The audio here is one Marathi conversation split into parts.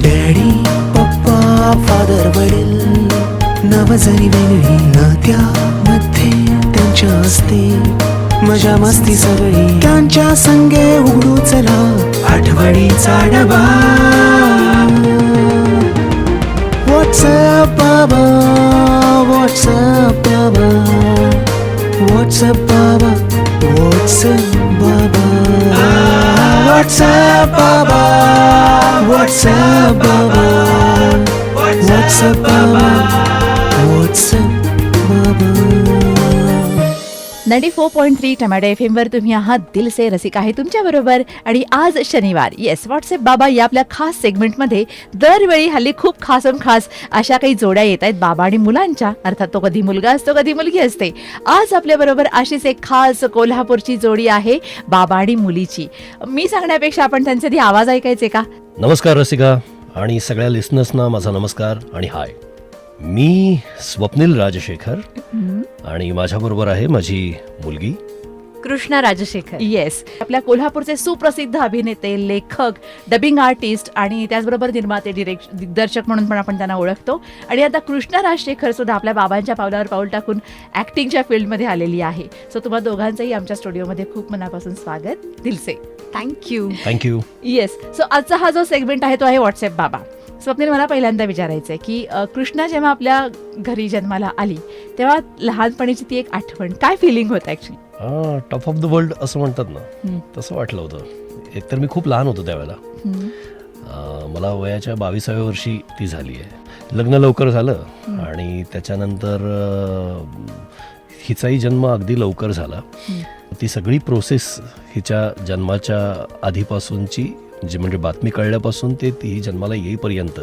डॅडी पप्पा फादर वडील नाव जरी वेगळी नात्यामध्ये त्यांच्या असते मजा मस्ती सगळी त्यांच्या संगे उघडू चला आठवणीचा डबा. व्हॉट्सअप बाबा व्हॉट्सअप बाबा व्हॉट्सअप बाबा व्हॉट्सअप बाबा व्हॉट्सअप बाबा व्हॉट्सअप बाबा व्हॉट्सअप बाबा व्हॉट्सअप बाबा. 94.3 टमाटो FM वर तुम्ही आहात. दिल से रसिक आहे तुमच्या बरोबर. आणि आज शनिवार, येस, व्हॉट्सअप बाबा या आपल्या खास सेगमेंटमध्ये दरवेळी हल्ली खूप खास अशा काही जोड्या येत आहेत बाबा आणि मुलांच्या. अर्थात तो कधी मुलगा असतो कधी मुलगी असते. आज आपल्या बरोबर अशीच एक खास कोल्हापूरची जोडी आहे बाबा आणि मुलीची. मी सांगण्यापेक्षा आपण त्यांचे आधी आवाज ऐकायचे का? नमस्कार रसिका आणि सगळ्या लिस्नर्सना माझा नमस्कार आणि हाय. मी स्वप्नील राजशेखर आणि माझ्याबरोबर आहे माझी मुलगी कृष्णा राजशेखर. येस, आपल्या कोल्हापूरचे सुप्रसिद्ध अभिनेते, लेखक, डबिंग आर्टिस्ट आणि त्याचबरोबर निर्माते, दिग्दर्शक म्हणून पण आपण त्यांना ओळखतो. आणि आता कृष्णा राजशेखर सुद्धा आपल्या बाबांच्या पावलावर पाऊल टाकून ऍक्टिंगच्या फील्डमध्ये आलेली आहे. सो तुम्हा दोघांचंही आमच्या स्टुडिओमध्ये खूप मनापासून स्वागत. दिलसे थँक्यू. येस. सो आजचा हा जो सेगमेंट आहे तो आहे व्हॉट्सअप बाबा. स्वप्नील, मला पहिल्यांदा विचारायचं आहे की कृष्णा जेव्हा आपल्या घरी जन्माला आली तेव्हा लहानपणीची ती एक आठवण, काय फिलिंग होतं actually? Top of the world असं म्हणतात ना, तसं वाटलं होतं. एकतर मी खूप लहान होतो त्यावेळेला. मला वयाच्या 22व्या वर्षी ती झाली आहे. लग्न लवकर झालं आणि त्याच्यानंतर हिचाही जन्म अगदी लवकर झाला. ती सगळी प्रोसेस हिच्या जन्माच्या आधीपासूनची, जी म्हणजे बातमी कळल्यापासून ते ती जन्माला येईपर्यंत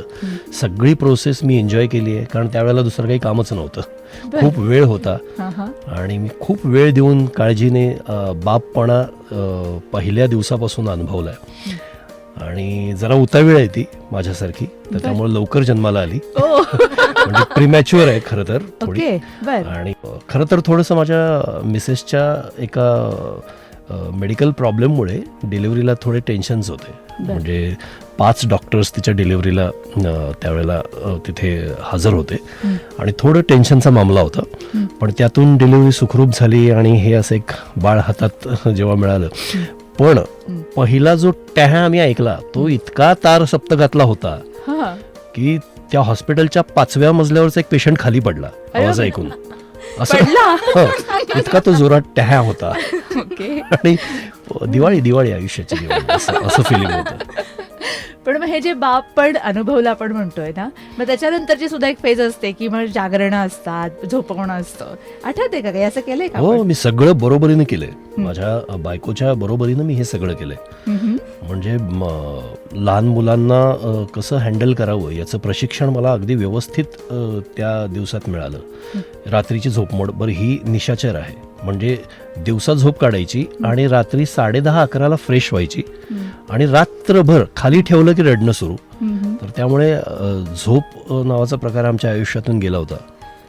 सगळी प्रोसेस मी एन्जॉय केली आहे. कारण त्यावेळेला दुसरं काही कामच नव्हतं, खूप वेळ होता आणि मी खूप वेळ देऊन काळजीने बापपणा पहिल्या दिवसापासून अनुभवला आहे. आणि जरा उतावीळ आहे ती माझ्यासारखी, तर त्यामुळे लवकर जन्माला आली. म्हणजे प्रीमॅच्युअर आहे खरं तर थोडी. आणि खरं तर थोडंसं माझ्या मिसेसच्या एका मेडिकल प्रॉब्लेममुळे डिलिव्हरीला थोडे टेन्शन्स होते. म्हणजे 5 डॉक्टर्स तिच्या डिलिव्हरीला त्यावेळेला तिथे हजर होते आणि थोडं टेन्शनचा मामला होता. पण त्यातून डिलिव्हरी सुखरूप झाली आणि हे असं एक बाळ हातात जेव्हा मिळालं. पण पहिला जो टॅहा आम्ही ऐकला तो इतका तार सप्तकातला होता की त्या हॉस्पिटलच्या 5व्या मजल्यावरचा एक पेशंट खाली पडला आवाज ऐकून. इतका तो जोरात टॅहा होता. आणि दिवाळी आयुष्याची दिवाळी असं फिलिंग होतं. पण मग हे जे बाप पण अनुभवला आपण म्हणतोय ना, मग त्याच्यानंतरची सुद्धा एक फेज असते की मग जागरणं असतात, झोपवणं असतं. आठवते का काही असं केलंय का? हो, मी सगळं बरोबरीने केलंय. माझ्या बायकोच्या बरोबरीनं मी हे सगळं केलंय. म्हणजे लहान मुलांना कसं हँडल करावं याचं प्रशिक्षण मला अगदी व्यवस्थित त्या दिवसात मिळालं. रात्रीची झोपमोड बरं ही निशाचर आहे. म्हणजे दिवसा झोप काढायची आणि रात्री 10:30-11ला फ्रेश व्हायची आणि रात्रभर खाली ठेवलं की रडणं सुरू. तर त्यामुळे झोप नावाचा प्रकार आमच्या आयुष्यातून गेला होता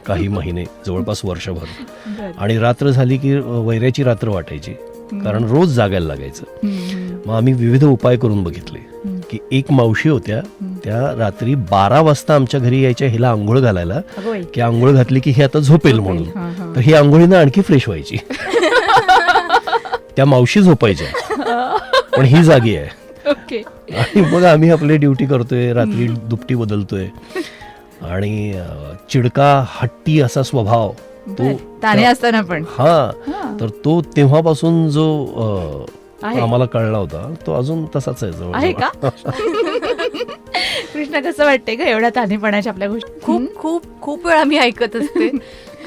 काही महिने, जवळपास वर्षभर. आणि रात्र झाली की वैऱ्याची रात्र वाटायची, कारण रोज जागायला लागायचं. मग आम्ही विविध उपाय करून बघितले की एक मावशी होत्या, त्या रात्री 12 वाजता आमच्या घरी यायच्या हिला आंघोळ घालायला, की आंघोळ घातली की हे आता झोपेल म्हणून. तर ही आंघोळीनं आणखी फ्रेश व्हायची. त्या मावशी झोपायच्या पण ही जागी आहे. आणि मग आम्ही आपली ड्युटी करतोय, रात्री दुपटी बदलतोय. आणि चिडका हट्टी असा स्वभाव तो ताने असताना पण. तर तो तेव्हापासून जो आम्हाला कळला होता तो अजून तसाच आहे का? कृष्णा, कसं वाटतंय का एवढ्या तानेपणाच्या आपल्या गोष्टी? खूप खूप खूप वेळा मी ऐकत असते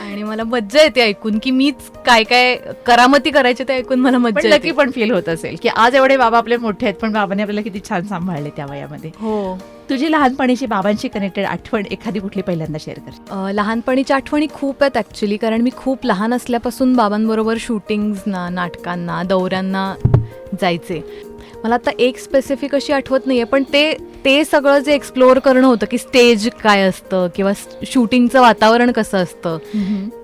आणि मला मज्जा येते ऐकून की मीच काय काय करामती करायचे ते ऐकून मला मज्जा येते. नक्की पण फील होत असेल की आज एवढे बाबा आपले मोठे आहेत पण बाबांनी आपल्याला किती छान सांभाळले त्या वयामध्ये. हो. तुझी लहानपणीची बाबांशी कनेक्टेड आठवण एखादी कुठली पहिल्यांदा शेअर कर? लहानपणीच्या आठवणी खूप आहेत ॲक्च्युली, कारण मी खूप लहान असल्यापासून बाबांबरोबर शूटिंग्सना, नाटकांना, दौऱ्यांना जायचे. मला आता एक स्पेसिफिक अशी आठवत नाहीये, पण ते सगळं जे एक्सप्लोअर करणं होतं की स्टेज काय असतं किंवा शूटिंगचं वातावरण कसं असतं,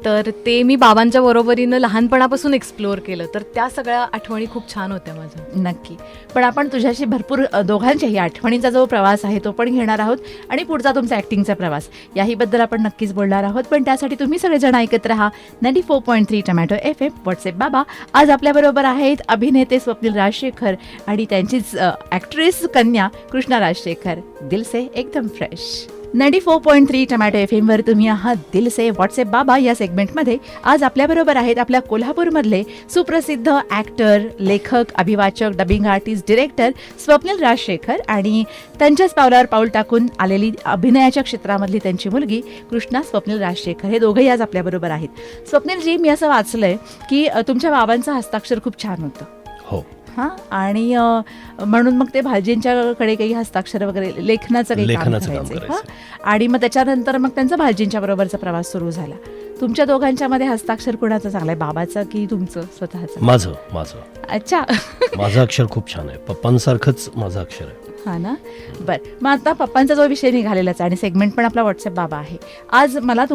तर ते मी बाबांच्या बरोबरीनं लहानपणापासून एक्सप्लोअर केलं. तर त्या सगळ्या आठवणी खूप छान होत्या माझ्या. नक्की. पण आपण तुझ्याशी भरपूर दोघांच्याही आठवणींचा जो प्रवास आहे तो पण घेणार आहोत आणि पुढचा तुमचा ॲक्टिंगचा प्रवास याहीबद्दल आपण नक्कीच बोलणार आहोत. पण त्यासाठी तुम्ही सगळेजण ऐकत राहा 94.3 टोमॅटो FM व्हॉट्सअप बाबा. आज आपल्याबरोबर आहेत अभिनेते स्वप्नील राजशेखर आणि त्यांचीच ॲक्ट्रेस कन्या कृष्णा राजशेखर. दिल से एकदम फ्रेश. 94.3 टोमॅटो FM वर तुम्ही आहात दिल से व्हॉट्सअप बाबा या सेगमेंटमध्ये. आज आपल्याबरोबर आहेत आपल्या कोल्हापूरमधले सुप्रसिद्ध ॲक्टर, लेखक, अभिवाचक, dubbing artist, director Swapnil Rajshekhar आणि त्यांच्याच पावलावर पाऊल टाकून आलेली अभिनयाच्या क्षेत्रामधली त्यांची मुलगी कृष्णा स्वप्नील राजशेखर. हे दोघंही आज आपल्याबरोबर आहेत. स्वप्नीलजी, मी असं वाचलंय की तुमच्या बाबांचं हस्ताक्षर खूप छान होतं. हो. हां, आणि म्हणून मग ते भाजींच्याकडे काही हस्ताक्षर वगैरे लेखनाचं काही काम करायचे. हां, आणि मग त्याच्यानंतर मग त्यांचा भाजींच्या बरोबरचा प्रवास सुरू झाला. तुमच्या दोघांच्या मध्ये हस्ताक्षर कोणाचं चांगलं आहे, बाबाचं की तुमचं स्वतःचं? माझं. अच्छा. माझं अक्षर खूप छान आहे, पप्पांसारखंच माझं अक्षर आहे. हा ना. बरं, मग आता पप्पांचा जो विषय निघालेलाच आणि सेगमेंट पण आपला व्हॉट्सअप बाबा आहे. आज मला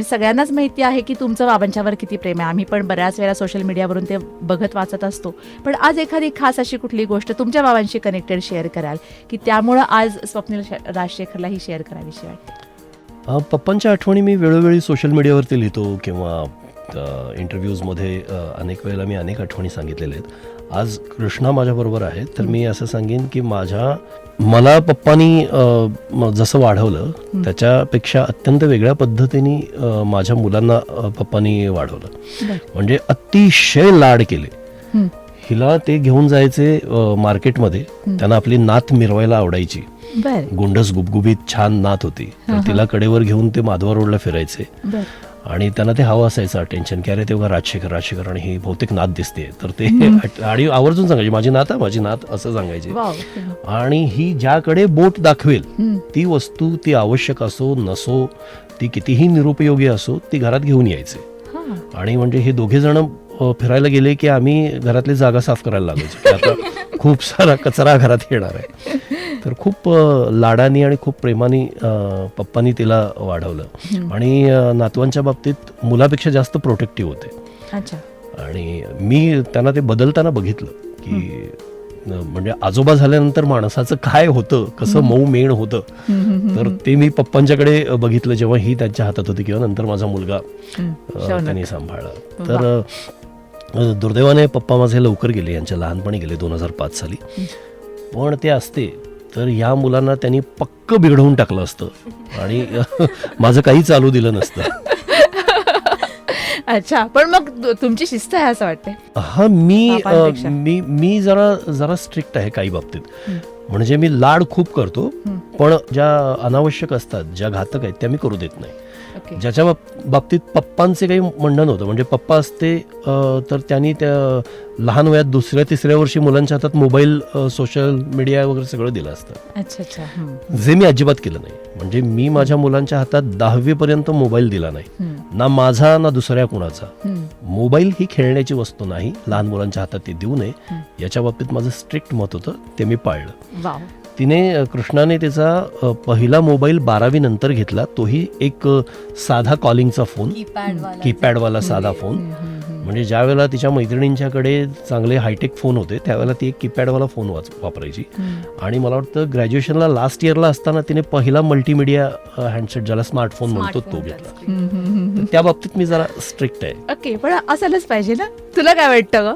सगळ्यांनाच माहिती आहे की तुमचं बाबांच्यावर किती प्रेम आहे. आम्ही पण बऱ्याच वेळा सोशल मीडियावरून ते बघत वाचत असतो. पण आज एखादी खास अशी कुठली गोष्ट तुमच्या बाबांशी कनेक्टेड शेअर कराल की त्यामुळं आज स्वप्नील राजशेखरला ही शेअर करावीशी वाटते? पप्पांच्या आठवणी मी वेळोवेळी सोशल मीडियावरती लिहितो किंवा इंटरव्ह्यूजमध्ये अनेक वेळेला मी अनेक आठवणी सांगितलेल्या आहेत. आज कृष्णा माझ्याबरोबर आहे, तर मी असं सांगेन की मला पप्पांनी जसं वाढवलं त्याच्यापेक्षा अत्यंत वेगळ्या पद्धतीने माझ्या मुलांना पप्पांनी वाढवलं. म्हणजे अतिशय लाड केले. हिला ते घेऊन जायचे मार्केटमध्ये, त्यांना आपली नात मिरवायला आवडायची. गुंडस गुबगुबीत छान नात होती, तर तिला कडेवर घेऊन ते माधवा रोडला फिरायचे आणि त्यांना ते हवं असायचं अटेन्शन की अरे तेव्हा राजशेखर आणि ही बहुतेक नात दिसते, तर ते आणि आवर्जून सांगायचे माझी नात असं सांगायचे. आणि ही ज्याकडे बोट दाखवेल ती वस्तू, ती आवश्यक असो नसो, ती कितीही निरुपयोगी असो, ती घरात घेऊन यायचे. आणि म्हणजे हे दोघे जण फिरायला गेले की आम्ही घरातली जागा साफ करायला लागायचो की आता खूप सारा कचरा घरात येणार आहे. तर खूप लाडानी आणि खूप प्रेमाने पप्पांनी तिला वाढवलं. आणि नातवांच्या बाबतीत मुलापेक्षा जास्त प्रोटेक्टिव्ह होते. अच्छा. आणि मी त्यांना ते बदलताना बघितलं की म्हणजे आजोबा झाल्यानंतर माणसाचं काय होतं, कसं मऊ मेण होतं, तर ते मी पप्पांच्याकडे बघितलं जेव्हा ही त्यांच्या हातात होती किंवा नंतर माझा मुलगा त्यांनी सांभाळला. तर दुर्दैवाने पप्पा माझे लवकर गेले, यांच्या लहानपणी गेले 2005 साली. पण ते असते तर या मुलांना त्यांनी पक्क बिघडवून टाकलं असतं आणि माझं काही चालू दिलं नसतं. अच्छा. पण मग तुमची शिस्त आहे असं वाटतंय? हा, मी जरा स्ट्रिक्ट आहे काही बाबतीत. म्हणजे मी लाड खूप करतो, पण ज्या अनावश्यक असतात, ज्या घातक आहेत त्या मी करू देत नाही. ज्याच्या बाबतीत पप्पांचे काही म्हणणं नव्हतं. म्हणजे पप्पा असते तर त्यांनी त्या लहान वयात 2ऱ्या-3ऱ्या वर्षी मुलांच्या हातात मोबाईल, सोशल मीडिया वगैरे सगळं दिलं असतं. अच्छा. जे मी अजिबात केलं नाही. म्हणजे मी माझ्या मुलांच्या हातात 10वी पर्यंत मोबाईल दिला नाही, ना माझा ना दुसऱ्या कुणाचा. मोबाईल ही खेळण्याची वस्तू नाही, लहान मुलांच्या हातात ते देऊ नये, याच्या बाबतीत माझं स्ट्रिक्ट मत होतं, ते मी पाळलं. कृष्णाने त्याचा पहिला मोबाईल 12वी नंतर घेतला, तोही एक साधा कॉलिंगचा फोन, कीपॅडवाला साधा फोन. म्हणजे ज्या वेळेला तिच्या मैत्रिणींच्याकडे चांगले हायटेक फोन होते त्यावेळेला ती एक कीपॅडवाला फोन वापरायची. आणि मला वाटतं ग्रॅज्युएशनला लास्ट इयरला असताना तिने पहिला मल्टीमीडिया हँडसेट, ज्याला स्मार्टफोन म्हणतो, तो घेतला. त्या बाबतीत मी जरा स्ट्रिक्ट आहे. ओके. पण असायलाच पाहिजे ना. तुला काय वाटतं ग?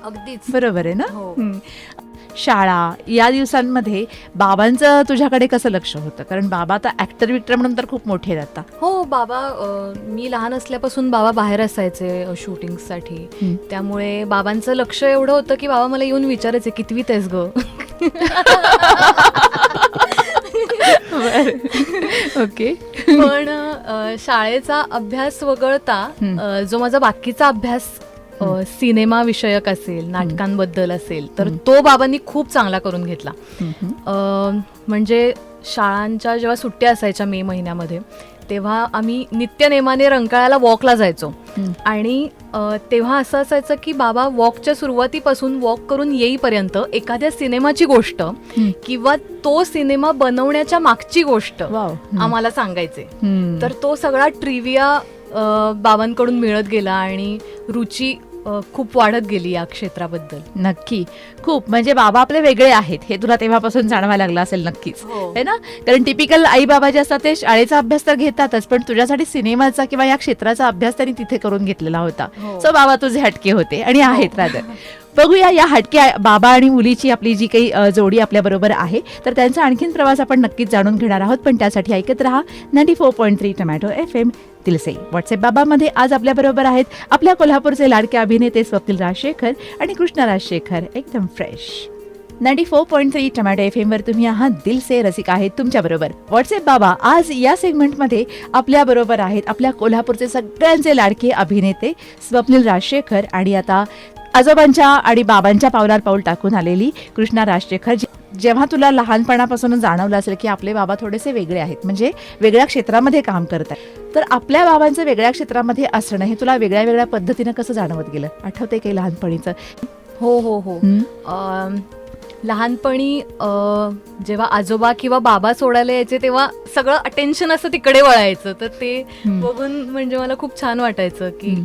अगदीच बरोबर आहे ना. शाळा या दिवसांमध्ये बाबांचं तुझ्याकडे कसं लक्ष होतं? कारण बाबा आता ऍक्टर विक्टर म्हणून तर खूप मोठे आहेत आता. हो, बाबा मी लहान असल्यापासून बाबा बाहेर असायचे शूटिंगसाठी, त्यामुळे बाबांचं लक्ष एवढं होतं की बाबा मला येऊन विचारायचे कितवीत आहेस ग. ओके. पण शाळेचा अभ्यास वगळता जो माझा बाकीचा अभ्यास सिनेमा विषयक असेल, नाटकांबद्दल असेल, तर तो बाबांनी खूप चांगला करून घेतला. म्हणजे शाळांच्या जेव्हा सुट्ट्या असायच्या मे महिन्यामध्ये, तेव्हा आम्ही नित्यनेमाने रंकाळ्याला वॉकला जायचो. आणि तेव्हा असं असायचं की बाबा वॉकच्या सुरुवातीपासून वॉक करून येईपर्यंत एखाद्या सिनेमाची गोष्ट किंवा तो सिनेमा बनवण्याच्या मागची गोष्ट आम्हाला सांगायचे. तर तो सगळा ट्रिव्हिया बाबांकडून मिळत गेला आणि रुची खूप वाढत गेली या क्षेत्राबद्दल. नक्की, खूप. म्हणजे बाबा आपले वेगळे आहेत हे तुला तेव्हापासून जाणवायला लागलं असेल नक्कीच, है ना? कारण टिपिकल आई बाबा जे असतात ते शाळेचा अभ्यास तर घेतातच, पण तुझ्यासाठी सिनेमाचा किंवा या क्षेत्राचा अभ्यास त्यांनी तिथे करून घेतलेला होता. सो बाबा तुझे हटके होते आणि आहेत रादर. बघूया या हटके बाबा आणि मुलीची आपली जी काही जोडी आपल्या बरोबर आहे, तर त्यांचा आणखीन प्रवास आपण नक्कीच जाणून घेणार आहोत. पण त्यासाठी ऐकत रहा 94.3 टोमॅटो FM दिलसे. व्हॉट्सअप बाबामध्ये आज आपल्या बरोबर आहेत आपल्या कोल्हापूरचे लाडके अभिनेते स्वप्नील राजशेखर आणि कृष्णा राजशेखर, एकदम फ्रेश. 94.3 टोमॅटो FM वर तुम्ही आहात दिलसे रसिक आहेत तुमच्या बरोबर. व्हॉट्सअप बाबा आज या सेगमेंटमध्ये आपल्या बरोबर आहेत आपल्या कोल्हापूरचे सगळ्यांचे लाडके अभिनेते स्वप्नील राजशेखर आणि आता आजोबांच्या आणि बाबांच्या पावलावर पाऊल टाकून आलेली कृष्णा राजशेखर. जेव्हा तुला लहानपणापासून जाणवलं असेल की आपले बाबा थोडेसे वेगळे आहेत, म्हणजे वेगळ्या क्षेत्रामध्ये काम करतात, तर आपल्या बाबांचं वेगळ्या क्षेत्रामध्ये असणं हे तुला वेगळ्या वेगळ्या पद्धतीनं कसं जाणवत गेलं? आठवते काही लहानपणीचं? हो. लहानपणी जेव्हा आजोबा किंवा बाबा सोडायला यायचे तेव्हा सगळं अटेन्शन असं तिकडे वळायचं. तर ते बघून म्हणजे मला खूप छान वाटायचं की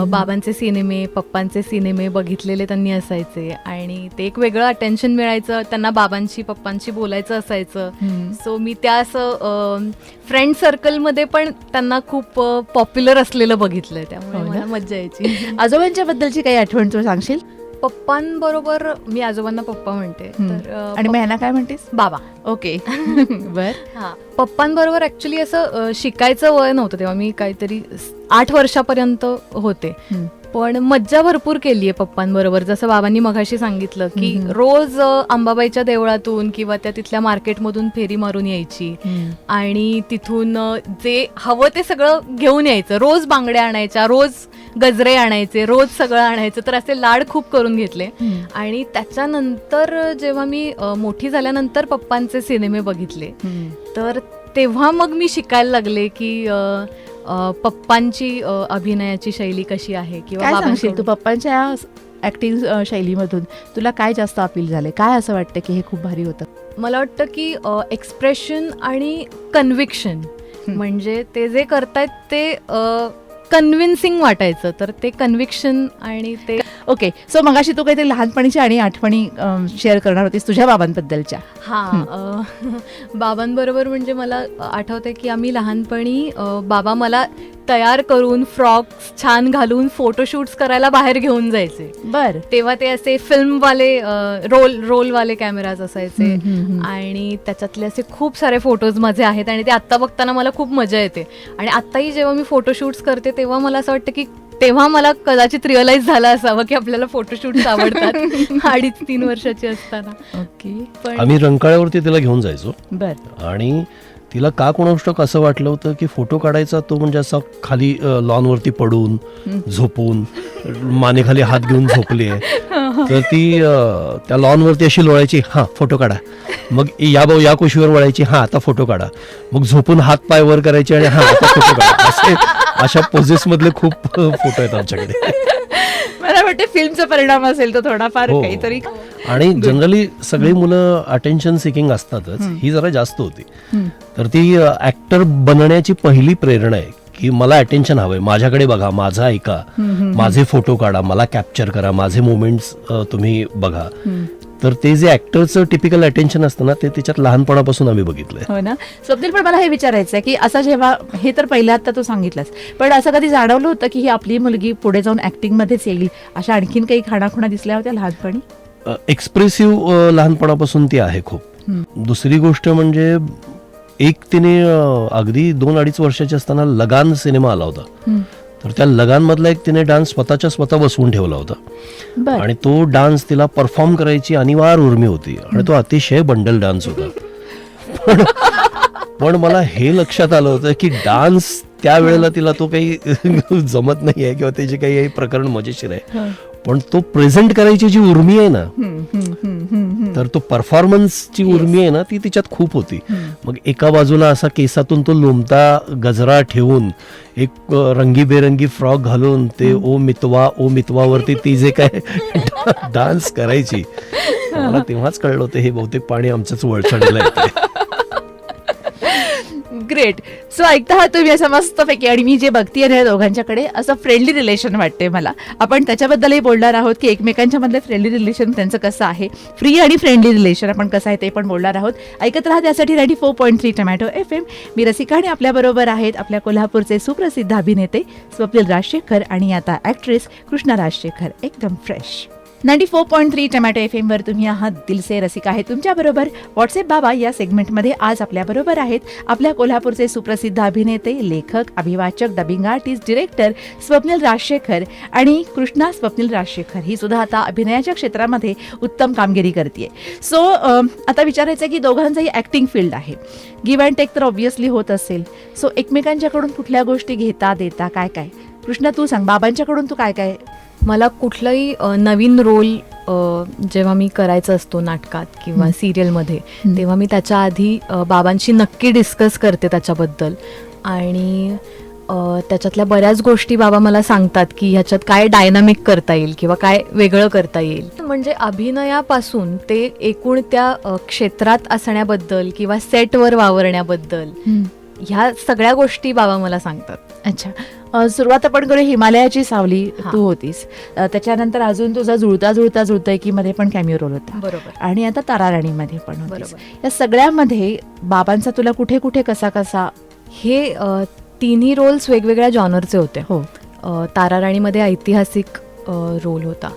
बाबांचे सिनेमे, पप्पांचे सिनेमे बघितलेले त्यांनी असायचे आणि ते एक वेगळं अटेन्शन मिळायचं. त्यांना बाबांशी पप्पांशी बोलायचं असायचं. सो मी त्या असं फ्रेंड सर्कलमध्ये पण त्यांना खूप पॉप्युलर असलेलं बघितलंय, त्यामुळे मला मज्जा यायची. आजोबांच्या बद्दलची काही आठवण तू सांगशील? पप्पांबरोबर, मी आजोबांना पप्पा म्हणते, तर आणि मग ह्यांना काय म्हणतेस? बाबा. ओके. बर. हा, पप्पांबरोबर ऍक्च्युली असं शिकायचं वय नव्हतं तेव्हा, मी काहीतरी 8 वर्षापर्यंत होते, पण मज्जा भरपूर केली आहे पप्पांबरोबर. जसं बाबांनी मघाशी सांगितलं की रोज अंबाबाईच्या देवळातून किंवा त्या तिथल्या मार्केटमधून फेरी मारून यायची आणि तिथून जे हवं ते सगळं घेऊन यायचं. रोज बांगड्या आणायच्या, रोज गजरे आणायचे, रोज सगळं आणायचं. तर असे लाड खूप करून घेतले. आणि त्याच्यानंतर जेव्हा मी मोठी झाल्यानंतर पप्पांचे सिनेमे बघितले, तर तेव्हा मग मी शिकायला लागले की पप्पांची अभिनयाची शैली कशी आहे. किंवा काय सांगशील तू पप्पांच्या ऍक्टिंग शैलीमधून तुला काय जास्त अपील झाले? काय असं वाटतं की हे खूप भारी होतं? मला वाटतं की एक्सप्रेशन आणि कन्व्हिक्शन, म्हणजे ते जे करतायत ते कन्व्हिन्सिंग वाटायचं. तर ते कन्व्हिक्शन आणि ते. ओके. सो मगाशी तू काहीतरी लहानपणीच्या आणि आठवणी शेअर करणार होतीस तुझ्या बाबांबद्दलच्या. हा, बाबांबरोबर म्हणजे मला आठवतंय की आम्ही लहानपणी बाबा मला तयार करून फ्रॉक्स छान घालून फोटोशूट्स करायला बाहेर घेऊन जायचे. बर. तेव्हा ते असे फिल्मवाले रोलवाले कॅमेराज असायचे आणि त्याच्यातले असे खूप सारे फोटोज माझे आहेत आणि ते आत्ता बघताना मला खूप मजा येते. आणि आत्ताही जेव्हा मी फोटोशूट्स करते तेव्हा मला असं वाटतं की तेव्हा मला कदाचित रिअलाइज झालं असावं की आपल्याला फोटोशूट्स आवडतात 2.5-3 वर्षाची असताना. ओके. पण आम्ही रंकाळ्यावरती तिला घेऊन जायचो. बर. आणि तिला का कोणाष्टक असं वाटलं होतं की फोटो काढायचा तो म्हणजे असा खाली लॉनवरती पडून झोपून मानेखाली हात घेऊन झोपली आहे, तर ती त्या लॉनवरती अशी लोळायची, हां फोटो काढा. मग या कुशीवर वळायची, हां आता फोटो काढा. मग झोपून हात पाय वर करायचे आणि हां आता फोटो काढा. असे अशा पोझेस मधले खूप फोटो आहेत आमच्याकडे. मला वाटतं फिल्मचा परिणाम असेल तो थोडाफार हो. काहीतरी. आणि जनरली सगळी मुलं अटेन्शन सिकिंग असतातच, ही जरा जास्त होती. तर ती ऍक्टर बनण्याची पहिली प्रेरणा आहे की मला अटेन्शन हवंय, माझ्याकडे बघा, माझं ऐका, माझे फोटो काढा, मला कॅप्चर करा, माझे मोमेंट्स तुम्ही बघा. तर ते जे ऍक्टरचं टिपिकल अटेन्शन असतं ना, ते त्याच्यात लहानपणापासून आम्ही बघितलंय. हो ना. स्वप्नील, पण मला हे विचारायचं आहे की असं जेव्हा हे तर पहिलं आता तू सांगितलंस, पण असं कधी जाणवलं होतं की ही आपली मुलगी पुढे जाऊन ऍक्टिंग मध्येच येईल, अशा आणखीन काही खाणाखुणा दिसल्या होत्या लहानपणी? एक्सप्रेसिव्ह लहानपणापासून ती आहे खूप. दुसरी गोष्ट म्हणजे एक तिने अगदी 2-2.5 वर्षाची असताना लगान सिनेमा आला होता, तर त्या लगान मधला एक तिने डान्स स्वतः बसवून ठेवला होता आणि तो डान्स तिला परफॉर्म करायची अनिवार्य उर्मी होती आणि तो अतिशय बंडल डान्स होता. पण मला हे लक्षात आलं होतं की डान्स त्यावेळेला तिला तो काही जमत नाहीये किंवा त्याचे काही प्रकरण मजेशीर आहे, पण तो प्रेझेंट करायची जी उर्मी आहे ना, तर तो परफॉर्मन्सची उर्मी आहे ना, ती तिच्यात खूप होती. मग एका बाजूला असा केसातून तो लोंबता गजरा ठेवून, एक रंगीबेरंगी फ्रॉक घालून, ते ओ मितवा वरती ती जे काय डान्स करायची, मला तेव्हाच कळलं होतं हे बहुतेक पाणी आमच्याच वळचणीला येतंय. ग्रेट. सो ऐकता आहात तुम्ही असं मस्तपैकी, आणि मी जे बघतीये ना या दोघांच्याकडे, असं फ्रेंडली रिलेशन वाटते मला. आपण त्याच्याबद्दलही बोलणार आहोत की एकमेकांच्या मधले फ्रेंडली रिलेशन त्यांचं कसं आहे, फ्री आणि फ्रेंडली रिलेशन आपण कसं आहे ते पण बोलणार आहोत. ऐकत राहा त्यासाठी 94.3 टोमॅटो FM. मी रसिका आणि आपल्याबरोबर आहेत आपल्या कोल्हापूरचे सुप्रसिद्ध अभिनेते स्वप्नील राजशेखर आणि आता ॲक्ट्रेस कृष्णा राजशेखर, एकदम फ्रेश. 94.3 टोमॅटो FM वर तुम्ही आहात दिल से रसिका आहे तुमच्याबरोबर. व्हॉट्सअप बाबा या सेगमेंटमध्ये आज आपल्याबरोबर आहेत आपल्या कोल्हापूरचे सुप्रसिद्ध अभिनेते, लेखक, अभिवाचक, dubbing artist, director Swapnil Rajshekhar आणि कृष्णा स्वप्नील राजशेखर. ही सुद्धा आता अभिनयाच्या क्षेत्रामध्ये उत्तम कामगिरी करते. सो आता विचारायचं आहे की दोघांचंही ॲक्टिंग फील्ड आहे, गिव्ह अँड टेक तर ऑब्व्हियसली होत असेल. सो एकमेकांच्याकडून कुठल्या गोष्टी घेता देता काय काय? कृष्णा तू सांग, बाबांच्याकडून तू काय काय? मला कुठलाही नवीन रोल जेव्हा मी करायचा असतो नाटकात किंवा सिरियलमध्ये, तेव्हा मी त्याच्या आधी बाबांशी नक्की डिस्कस करते त्याच्याबद्दल. आणि त्याच्यातल्या बऱ्याच गोष्टी बाबा मला सांगतात की ह्याच्यात काय डायनामिक करता येईल किंवा काय वेगळं करता येईल. म्हणजे अभिनयापासून ते एकूण त्या क्षेत्रात असण्याबद्दल किंवा सेटवर वावरण्याबद्दल ह्या सगळ्या गोष्टी बाबा मला सांगतात. अच्छा, सुरुवात आपण करू. हिमालयाची सावली तू होतीस, त्याच्यानंतर अजून तुझा जुळता की मध्ये पण कॅमिओ रोल होता, बरोबर, आणि आता ताराराणीमध्ये पण होतीस. बरोबर. या सगळ्यामध्ये बाबांचा तुला कुठे कुठे कसा हे तिन्ही रोल्स वेगवेगळ्या जॉनरचे होते. हो, ताराराणीमध्ये ऐतिहासिक रोल होता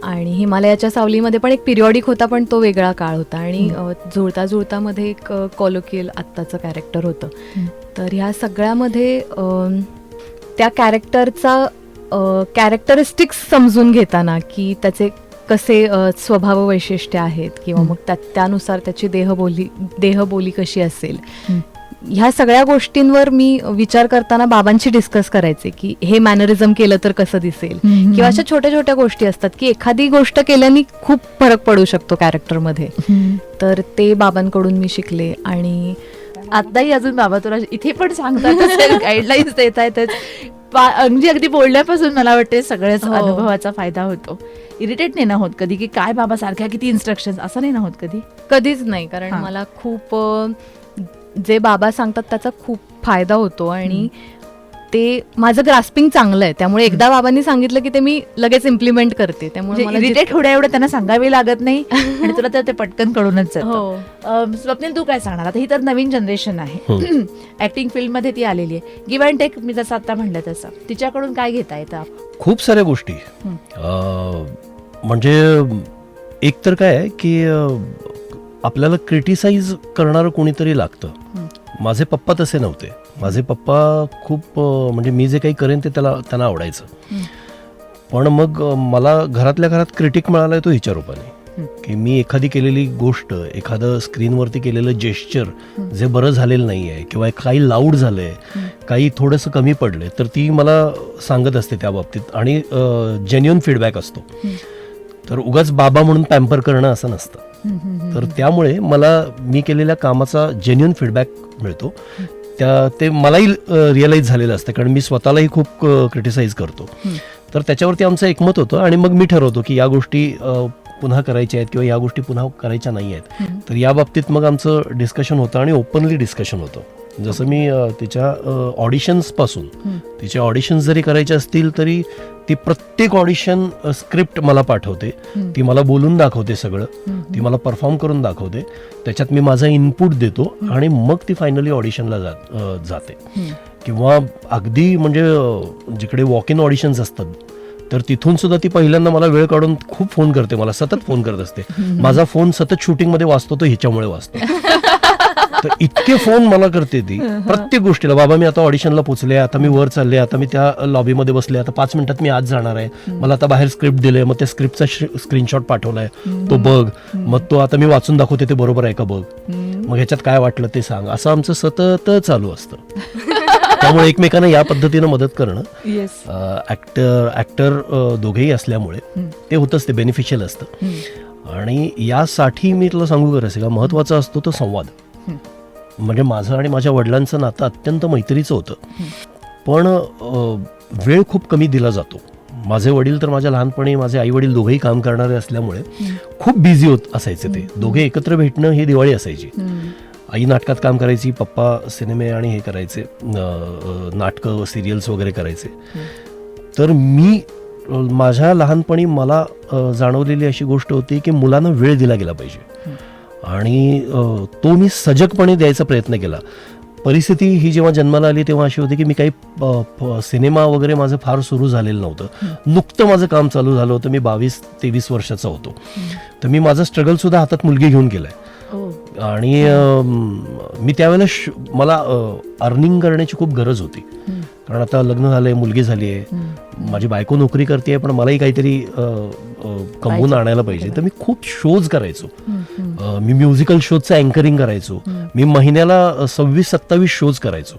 आणि हिमालयाच्या सावलीमध्ये पण एक पिरियॉडिक होता, पण तो वेगळा काळ होता. आणि जुळता मध्ये एक कॉलोकियल आत्ताचं कॅरेक्टर होतं. तर ह्या सगळ्यामध्ये त्या कॅरेक्टरचा कॅरेक्टरिस्टिक्स समजून घेताना की त्याचे कसे स्वभाव वैशिष्ट्य आहेत किंवा मग त्यानुसार त्याची देहबोली कशी असेल, ह्या सगळ्या गोष्टींवर मी विचार करताना बाबांशी डिस्कस करायचे की हे मॅनरिझम केलं तर कसं दिसेल, किंवा अशा छोट्या छोट्या गोष्टी असतात की एखादी गोष्ट केल्याने खूप फरक पडू शकतो कॅरेक्टरमध्ये. तर ते बाबांकडून मी शिकले. आणि आताही अजून बाबा तुला इथे पण सांगतात, गाईडलाईन्स देत आहेत. म्हणजे अगदी बोलण्यापासून मला वाटते सगळ्याच अनुभवाचा फायदा होतो. इरिटेट नाही ना होत कधी की काय बाबा सारख्या किती इन्स्ट्रक्शन, असं नाही ना होत कधी? कधीच नाही, कारण मला खूप जे बाबा सांगतात त्याचा खूप फायदा होतो आणि ते माझं ग्रास्पिंग चांगलं आहे. त्यामुळे एकदा बाबांनी सांगितलं की ते मी लगेच इम्प्लिमेंट करते. त्यामुळे मला इरिटेट होण्या एवढं त्यांना सांगावे लागत नाही आणि तुला तर ते पटकन कळूनच जातं. स्वप्नील तू काय सांगणार? आता ही तर नवीन जनरेशन आहे, ऍक्टिंग फील्ड मध्ये ती आलेली आहे. गिव्ह अँड टेक मी जसं आता म्हणलं तसं तिच्याकडून काय घेता येतं? खूप साऱ्या गोष्टी. म्हणजे एक तर काय आहे की आपल्याला क्रिटिसाइज करणारं कोणीतरी लागतं. माझे पप्पा तसे नव्हते. माझे पप्पा खूप म्हणजे मी जे काही करेन ते त्यांना आवडायचं. पण मग मला घरातल्या घरात क्रिटिक मिळाला तो ह्याच्या रूपाने की मी एखादी केलेली गोष्ट, एखादं स्क्रीनवरती केलेलं जेस्चर जे बरं झालेलं नाही आहे किंवा काही लाऊड झालं आहे, काही थोडंसं कमी पडले, तर ती मला सांगत असते त्या बाबतीत. आणि जेन्युइन फीडबॅक असतो. तर उगाच बाबा म्हणून पॅम्पर करणं असं नसतं. तर त्यामुळे मला मी केलेल्या कामाचा जेन्युइन फीडबॅक मिळतो. ते मलाही रिअलाईज झालेलं असतं, कारण मी स्वतःलाही खूप क्रिटिसाइज करतो. तर त्याच्यावरती आमचं एकमत होतं आणि मग मी ठरवतो की या गोष्टी पुन्हा करायच्या आहेत किंवा या गोष्टी पुन्हा करायच्या नाही आहेत. तर या बाबतीत मग आमचं डिस्कशन होतं आणि ओपनली डिस्कशन होतं. जसं मी तिच्या ऑडिशन्सपासून, तिचे ऑडिशन्स जरी करायचे असतील तरी ती प्रत्येक ऑडिशन स्क्रिप्ट मला पाठवते, ती मला बोलून दाखवते सगळं, ती मला परफॉर्म करून दाखवते, त्याच्यात मी माझा इनपुट देतो आणि मग ती फायनली ऑडिशनला जाते. किंवा अगदी म्हणजे जिकडे वॉक इन ऑडिशन्स असतात तर तिथून सुद्धा ती पहिल्यांदा मला वेळ काढून खूप फोन करते, मला सतत फोन करत असते. माझा फोन सतत शूटिंगमध्ये वाजतो, तो ह्याच्यामुळे वाजतो. तर इतके फोन मला करते ती प्रत्येक गोष्टीला. बाबा मी आता ऑडिशनला पोचले, आता मी वर चालले, आता मी त्या लॉबीमध्ये बसले, आता 5 मिनिटात मी आज जाणार आहे, मला आता बाहेर स्क्रिप्ट दिले, मग त्या स्क्रिप्टचा स्क्रीनशॉट पाठवलाय, तो बघ, मग तो आता मी वाचून दाखवते, ते बरोबर आहे का बघ, मग ह्याच्यात काय वाटलं ते सांग. असं आमचं सतत चालू असतं. त्यामुळे एकमेकांना या पद्धतीनं मदत करणं येस. ऍक्टर दोघेही असल्यामुळे ते होतंच, ते बेनिफिशियल असतं. आणि यासाठी मी तुला सांगू का रसिका, महत्त्वाचा असतो तो संवाद. म्हणजे माझं आणि माझ्या वडिलांचं नातं अत्यंत मैत्रीचं होतं, पण वेळ खूप कमी दिला जातो. माझे वडील तर माझ्या लहानपणी, माझे आई वडील दोघेही काम करणारे असल्यामुळे खूप बिझी होत असायचे. ते दोघे एकत्र भेटणं ही दिवाळी असायची. आई नाटकात काम करायची, पप्पा सिनेमे आणि हे करायचे, नाटकं सिरियल्स वगैरे करायचे. तर मी माझ्या लहानपणी मला जाणवलेली अशी गोष्ट होती की मुलांना वेळ दिला गेला पाहिजे, आणि तो मी सजगपणे द्यायचा प्रयत्न केला. परिस्थिती ही जेव्हा जन्माला आली तेव्हा अशी होती की मी काही सिनेमा वगैरे माझं फार सुरू झालेलं नव्हतं. नुकतं माझं काम चालू झालं होतं. मी 22-23 वर्षाचा होतो. तर मी माझं स्ट्रगलसुद्धा हातात मुलगी घेऊन केलं आहे. आणि मी त्यावेळेला मला अर्निंग करण्याची खूप गरज होती, कारण आता लग्न झालंय, मुलगी झाली आहे, माझी बायको नोकरी करते, पण मलाही काहीतरी कमवून आणायला पाहिजे. तर मी खूप शोज करायचो. मी म्युझिकल शोजचं अँकरिंग करायचो. मी महिन्याला 26-27 शोज करायचो.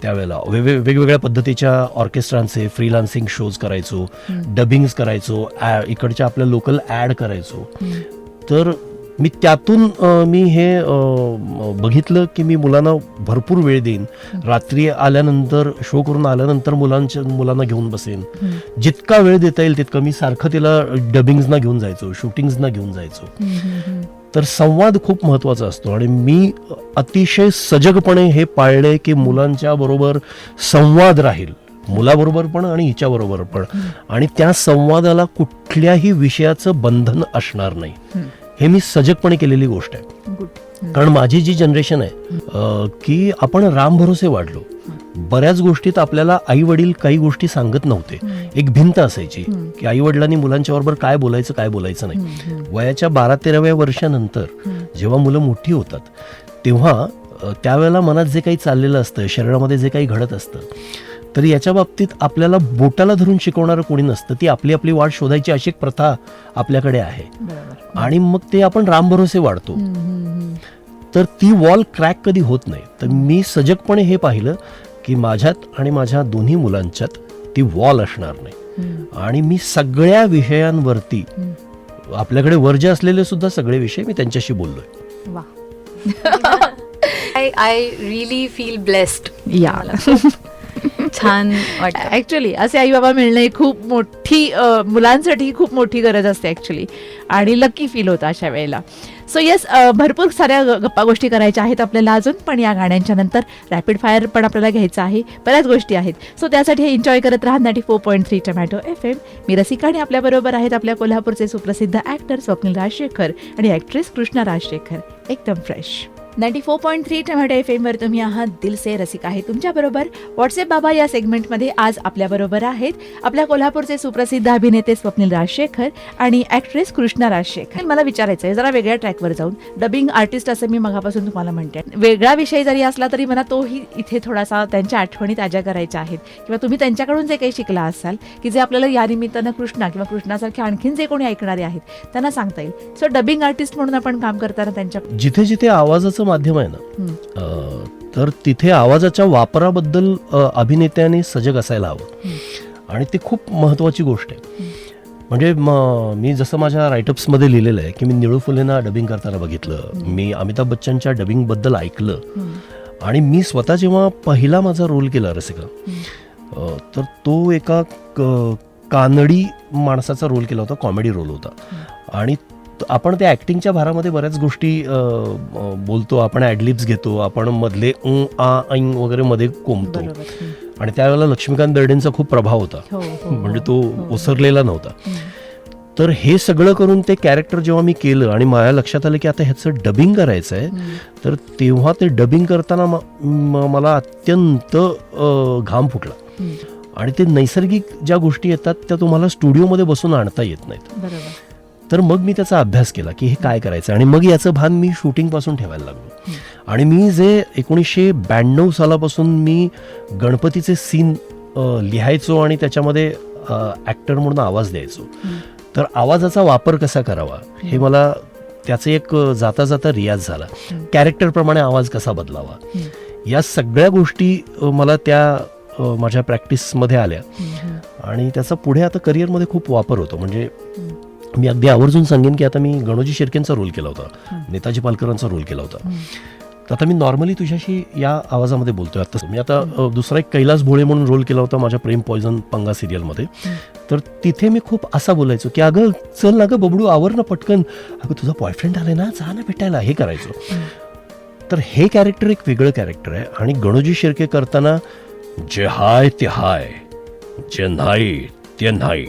त्यावेळेला वेगवेगळ्या पद्धतीच्या ऑर्केस्ट्रांचे फ्रीलान्सिंग शोज करायचो, डबिंग्स करायचो, इकडच्या आपल्या लोकल ॲड करायचो. तर मी त्यातून मी हे बघितलं की मी मुलांना भरपूर वेळ देईन. रात्री आल्यानंतर, शो करून आल्यानंतर मुलांना घेऊन बसेन. जितका वेळ देता येईल तितकं. मी सारखं तिला डबिंग्सना घेऊन जायचो, शूटिंग्सना घेऊन जायचो. तर संवाद खूप महत्त्वाचा असतो, आणि मी अतिशय सजगपणे हे पाळले की मुलांच्या बरोबर संवाद राहील, मुलाबरोबर पण आणि हिच्याबरोबर पण, आणि त्या संवादाला कुठल्याही विषयाचं बंधन असणार नाही. हे मी सजगपणे केलेली गोष्ट आहे. कारण माझी जी जनरेशन आहे की आपण राम भरोसे वाढलो. बऱ्याच गोष्टीत आपल्याला आई वडील काही गोष्टी सांगत नव्हते. एक भिंत असायची की आई वडिलांनी मुलांच्या बरोबर काय बोलायचं काय बोलायचं नाही. वयाच्या 12-13व्या वर्षानंतर जेव्हा मुलं मोठी होतात तेव्हा त्यावेळेला मनात जे काही चाललेलं असतं, शरीरामध्ये जे काही घडत असतं, तर याच्या बाबतीत आपल्याला बोटाला धरून शिकवणारं कोणी नसतं. ती आपली आपली वाट शोधायची अशी एक प्रथा आपल्याकडे आहे, आणि मग ते आपण राम भरोसे वाढतो. तर ती वॉल क्रॅक कधी होत नाही. तर मी सजगपणे हे पाहिलं की माझ्यात आणि माझ्या दोन्ही मुलांच्यात ती वॉल असणार नाही, आणि मी सगळ्या विषयांवरती, आपल्याकडे वर्ज्य असलेले सुद्धा सगळे विषय मी त्यांच्याशी बोललोय. I really feel blessed. या छान वाटतं. ऍक्च्युली असे आई बाबा मिळणं ही खूप मोठी, मुलांसाठी खूप मोठी गरज असते ऍक्च्युली, आणि लकी फील होतं अशा वेळेला. सो येस, भरपूर साऱ्या गप्पा गोष्टी करायच्या आहेत आपल्याला अजून, पण या गाण्यांच्या नंतर रॅपिड फायर पण आपल्याला घ्यायचं आहे. बऱ्याच गोष्टी आहेत. सो त्यासाठी हे एन्जॉय करत राहा 94.3 टोमॅटो FM. मी रसिका, आणि आपल्याबरोबर आहेत आपल्या कोल्हापूरचे सुप्रसिद्ध ॲक्टर स्वप्नील राजशेखर आणि ॲक्ट्रेस कृष्णा राजशेखर. एकदम फ्रेश. 94.3 टोमॅटो FM वर तुम्ही आहात. दिल से रसिका आहे तुमच्याबरोबर. व्हॉट्सअप बाबा या सेगमेंटमध्ये आज आपल्याबरोबर आहेत आपल्या कोल्हापूरचे सुप्रसिद्ध अभिनेते स्वप्नील राजशेखर आणि ॲक्ट्रेस कृष्णा राजशेखर. मला विचारायचं आहे जरा वेगळ्या ट्रॅकवर जाऊन, डबिंग आर्टिस्ट असं मी मगापासून तुम्हाला म्हणते. वेगळा विषय जरी असला तरी मला तोही इथे थोडासा त्यांच्या आठवणी ताज्या करायच्या आहेत, किंवा तुम्ही त्यांच्याकडून जे काही शिकला असाल की जे आपल्याला या निमित्तानं कृष्णा किंवा कृष्णासारखे आणखीन जे कोणी ऐकणारे आहेत त्यांना सांगता येईल. सो डबिंग आर्टिस्ट म्हणून आपण काम करताना त्यांच्या जिथे जिथे आवाजाचं माध्यम आहे ना, तर तिथे आवाजाच्या वापराबद्दल अभिनेत्याने सजग असायला हवं, आणि ते खूप महत्त्वाची गोष्ट आहे. म्हणजे मी जसं माझ्या रायटअप्समध्ये लिहिलेलं आहे की मी निळू फुलेंना डबिंग करताना बघितलं, मी अमिताभ बच्चनच्या डबिंगबद्दल ऐकलं, आणि मी स्वतः जेव्हा पहिला माझा रोल केला रसिका, तर तो एका कानडी माणसाचा रोल केला होता, कॉमेडी रोल होता. आणि आपण त्या ॲक्टिंगच्या भारामध्ये बऱ्याच गोष्टी बोलतो, आपण ॲडलिप्स घेतो, आपण मधले ऐंग वगैरे मध्ये कोंबतो, आणि त्यावेळेला लक्ष्मीकांत बेर्डेंचा खूप प्रभाव होता. म्हणजे तो ओसरलेला नव्हता. तर हे सगळं करून ते कॅरेक्टर जेव्हा मी केलं आणि माझ्या लक्षात आलं की आता ह्याचं डबिंग करायचं आहे, तर तेव्हा ते डबिंग करताना मला अत्यंत घाम फुटला. आणि ते नैसर्गिक ज्या गोष्टी येतात त्या तुम्हाला स्टुडिओमध्ये बसून आणता येत नाहीत. तर मग मी त्याचा अभ्यास केला की हे काय करायचं, आणि मग याचं भान मी शूटिंगपासून ठेवायला लागलो. आणि मी जे 1992 सालापासून मी गणपतीचे सीन लिहायचो आणि त्याच्यामध्ये ॲक्टर म्हणून आवाज द्यायचो, तर आवाजाचा वापर कसा करावा हे मला त्याचं एक जाता जाता रियाज झाला. कॅरेक्टरप्रमाणे आवाज कसा बदलावा या सगळ्या गोष्टी मला त्या माझ्या प्रॅक्टिसमध्ये आल्या आणि त्याचा पुढे आता करिअरमध्ये खूप वापर होतो. म्हणजे मी अगदी आवर्जून सांगेन की आता मी गणोजी शिर्केंचा रोल केला होता, नेताजी पालकरांचा रोल केला होता. तर आता मी नॉर्मली तुझ्याशी या आवाजामध्ये बोलतोय. आता मी आता दुसरा एक कैलास भोळे म्हणून रोल केला होता माझ्या प्रेम पॉयझन पंगा सिरियलमध्ये. तर तिथे मी खूप असा बोलायचो की अगं चल ना गं बबडू, आवर ना पटकन, अगं तुझा बॉयफ्रेंड आलाय ना, जा ना भेटायला, हे करायचो. तर हे कॅरेक्टर एक वेगळं कॅरेक्टर आहे. आणि गणोजी शिर्के करताना जे हाय ते हाय, जे नाही ते नाही,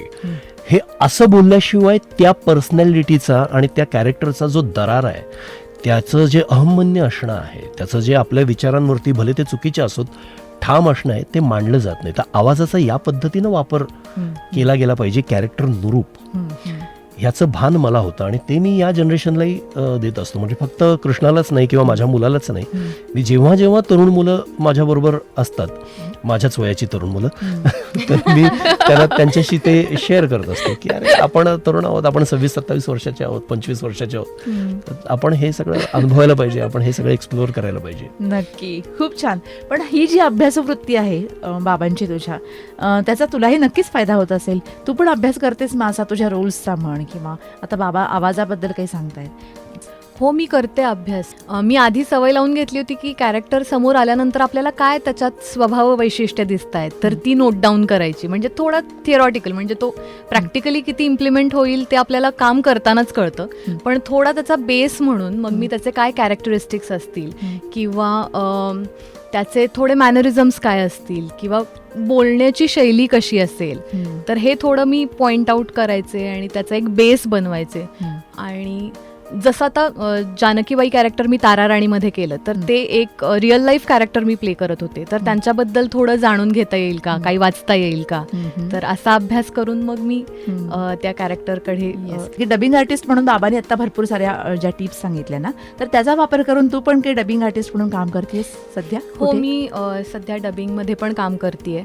हे असं बोलल्याशिवाय त्या पर्सनॅलिटीचा आणि त्या कॅरेक्टरचा जो दरार आहे, त्याचं जे अहमन्य असणं आहे, त्याचं जे आपल्या विचारांवरती भले ते चुकीचे असोत ठाम असणं आहे, ते मांडलं जात नाही. तर आवाजाचा या पद्धतीनं वापर केला गेला पाहिजे कॅरेक्टर नुरूप, ह्याचं भान मला होतं. आणि ते मी या जनरेशनलाही देत असतो. म्हणजे फक्त कृष्णालाच नाही किंवा माझ्या मुलालाच नाही, मी जेव्हा जेव्हा तरुण मुलं माझ्याबरोबर असतात, माझ्याच वयाची तरुण मुलं, तर मी त्यांना त्यांच्याशी ते शेअर करत असतो की अरे आपण तरुण आहोत, आपण 26-27 वर्षाचे आहोत, 25 वर्षाचे आहोत, तर आपण हे सगळं अनुभवायला पाहिजे, आपण हे सगळं एक्सप्लोअर करायला पाहिजे. नक्की, खूप छान. पण ही जी अभ्यासवृत्ती आहे बाबांची तुझ्या, त्याचा तुलाही नक्कीच फायदा होत असेल. तू पण अभ्यास करतेस माझा तुझ्या रोल्सचा म्हण, किंवा आता बाबा आवाजाबद्दल काही सांगतायत? हो, मी करते अभ्यास. मी आधी सवय लावून घेतली होती की कॅरेक्टर समोर आल्यानंतर आपल्याला काय त्याच्यात स्वभाव वैशिष्ट्य दिसत आहेत, तर ती नोट डाऊन करायची. म्हणजे थोडं थिअरॉटिकल, म्हणजे तो प्रॅक्टिकली किती इम्प्लिमेंट होईल ते आपल्याला काम करतानाच कळतं. पण थोडा त्याचा बेस म्हणून मग मी त्याचे काय कॅरेक्टरिस्टिक्स असतील किंवा त्याचे थोडे मॅनरिझम्स काय असतील किंवा बोलण्याची शैली कशी असेल, तर हे थोडं मी पॉइंट आउट करायचे आणि त्याचा एक बेस बनवायचे. आणि जसं आता जानकीबाई कॅरेक्टर मी तारा राणीमध्ये केलं, तर ते एक रिअल लाईफ कॅरेक्टर मी प्ले करत होते, तर त्यांच्याबद्दल थोडं जाणून घेता येईल का, काही वाचता येईल का, तर असा अभ्यास करून मग मी त्या कॅरेक्टरकडे. डबिंग आर्टिस्ट म्हणून बाबांनी आता भरपूर साऱ्या ज्या टिप्स सांगितल्या ना, तर त्याचा वापर करून तू पण काही डबिंग आर्टिस्ट म्हणून काम करतेस सध्या? हो, मी सध्या डबिंगमध्ये पण काम करतेय.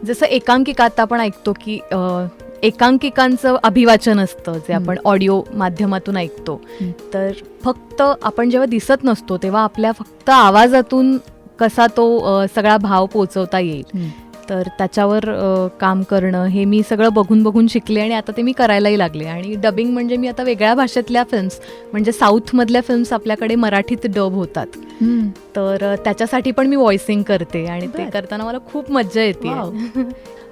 जसं एकांकिका आता आपण ऐकतो की एकांकिकांचं अभिवाचन असतं जे आपण ऑडिओ माध्यमातून ऐकतो, तर फक्त आपण जेव्हा दिसत नसतो तेव्हा आपल्या फक्त आवाजातून कसा तो सगळा भाव पोचवता येईल, तर त्याच्यावर काम करणं हे मी सगळं बघून बघून शिकले आणि आता ते मी करायलाही लागले. आणि डबिंग म्हणजे मी आता वेगळ्या भाषेतल्या फिल्म्स, म्हणजे साऊथमधल्या फिल्म्स आपल्याकडे मराठीत डब होतात, तर त्याच्यासाठी पण मी व्हॉइसिंग करते आणि ते करताना मला खूप मज्जा येते.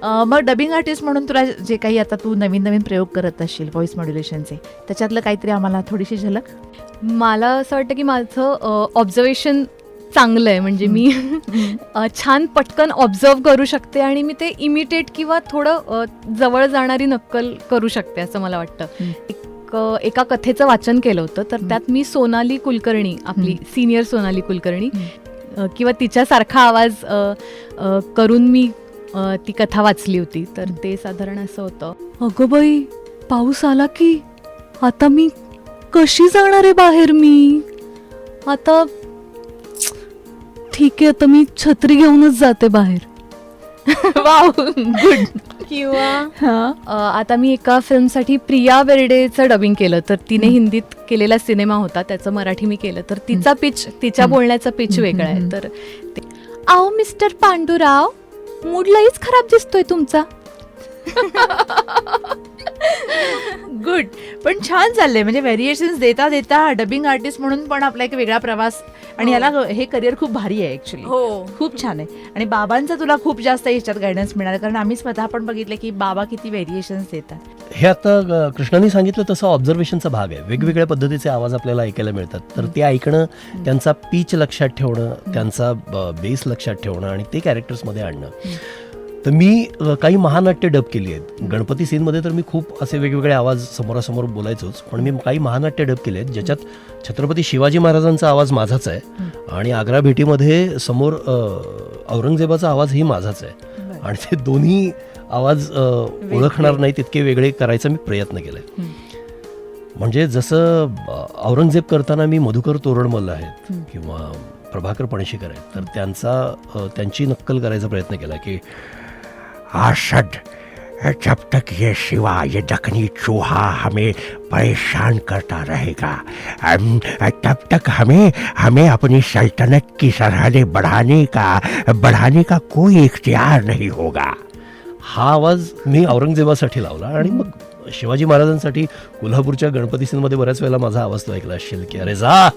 मग डबिंग आर्टिस्ट म्हणून तुला जे काही आता तू नवीन नवीन प्रयोग करत असशील व्हॉइस मॉड्युलेशनचे, त्याच्यातलं काहीतरी आम्हाला थोडीशी झलक? मला असं वाटतं की माझं ऑब्झर्वेशन चांगलं आहे, म्हणजे मी छान पटकन ऑब्झर्व करू शकते आणि मी ते इमिटेट किंवा थोडं जवळ जाणारी नक्कल करू शकते असं मला वाटतं. एका कथेचं वाचन केलं होतं, तर त्यात मी सोनाली कुलकर्णी, आपली सिनियर सोनाली कुलकर्णी किंवा तिच्यासारखा आवाज करून मी ती कथा वाचली होती. तर ते साधारण असं होतं, अगं बाई पाऊस आला की आता मी कशी जाणार आहे बाहेर, मी आता ठीक आहे, आता मी छत्री घेऊनच जाते बाहेर. Wow, good. किंवा आता मी एका फिल्मसाठी प्रिया बेर्डेचं डबिंग केलं, तर तिने हिंदीत केलेला सिनेमा होता, त्याचं मराठी मी केलं, तर तिचा पिच, तिच्या बोलण्याचा पिच वेगळा आहे. तर आओ मिस्टर पांडुराव, मूड लईच खराब दिसतोय तुमचा. गुड. पण छान चाललंय, म्हणजे व्हेरिएशन्स देता देता डबिंग आर्टिस्ट म्हणून पण आपला एक वेगळा प्रवास, आणि याला हे करिअर खूप भारी आहे ऍक्च्युली. खूप छान आहे. आणि बाबांचा तुला खूप जास्त याच्यात गायडन्स मिळाला, कारण आम्ही स्वतः पण बघितलं की बाबा किती व्हेरिएशन्स देतात. हे आता कृष्णाने सांगितलं तसं ऑब्झर्वेशनचा भाग आहे. वेगवेगळ्या पद्धतीचे आवाज आपल्याला ऐकायला मिळतात, तर ते ऐकणं, त्यांचा पीच लक्षात ठेवणं, त्यांचा बेस लक्षात ठेवणं आणि ते कॅरेक्टर्समध्ये आणणं. तर मी काही महानाट्य डब केली आहेत. गणपती सीनमध्ये तर मी खूप असे वेगवेगळे आवाज समोरासमोर बोलायचोच, पण मी काही महानाट्य डब केले आहेत ज्याच्यात छत्रपती शिवाजी महाराजांचा आवाज माझाच आहे आणि आग्रा भेटीमध्ये समोर औरंगजेबाचा आवाजही माझाच आहे, आणि ते दोन्ही आवाज ओळखणार नाही तितके वेगळे करायचा मी प्रयत्न केलाय. म्हणजे जसं औरंगजेब करताना मी मधुकर तोरडमल आहेत किंवा प्रभाकर पणशीकर आहेत, तर त्यांची नक्कल करायचा प्रयत्न केला की आषाढ जब तक ये शिवा, ये दखनी चूहा हमें परेशान करता रहेगा, तब तक हमें अपनी सल्तनत की सरहदें बढ़ाने का कोई इख्तियार नहीं होगा. हा आवाज मी औरंगजेबासाठी लावला आणि मग शिवाजी महाराजांसाठी कोल्हापूरच्या गणपती सीनमध्ये बऱ्याच वेळेला माझा आवाज तो ऐकला असेल की अरे जा,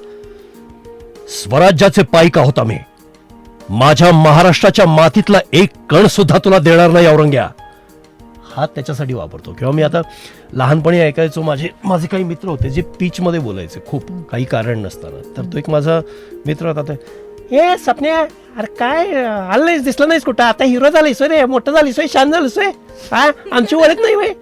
स्वराज्याचे पाईका होता मी, माझ्या महाराष्ट्राच्या मातीतला एक कण सुद्धा तुला देणार नाही औरंग्या. हा त्याच्यासाठी वापरतो. किंवा मी आता लहानपणी ऐकायचो, माझे काही मित्र होते जे पिचमध्ये बोलायचे खूप काही कारण नसताना. तर तो एक माझा मित्र होता, तो ए सपन्या, अरे काय आलं दिसलं नाहीस कुठं, आता हिरो झालीस रे, मोठं झालीस, शान झालीस, हा आमची ओळख नाही वय.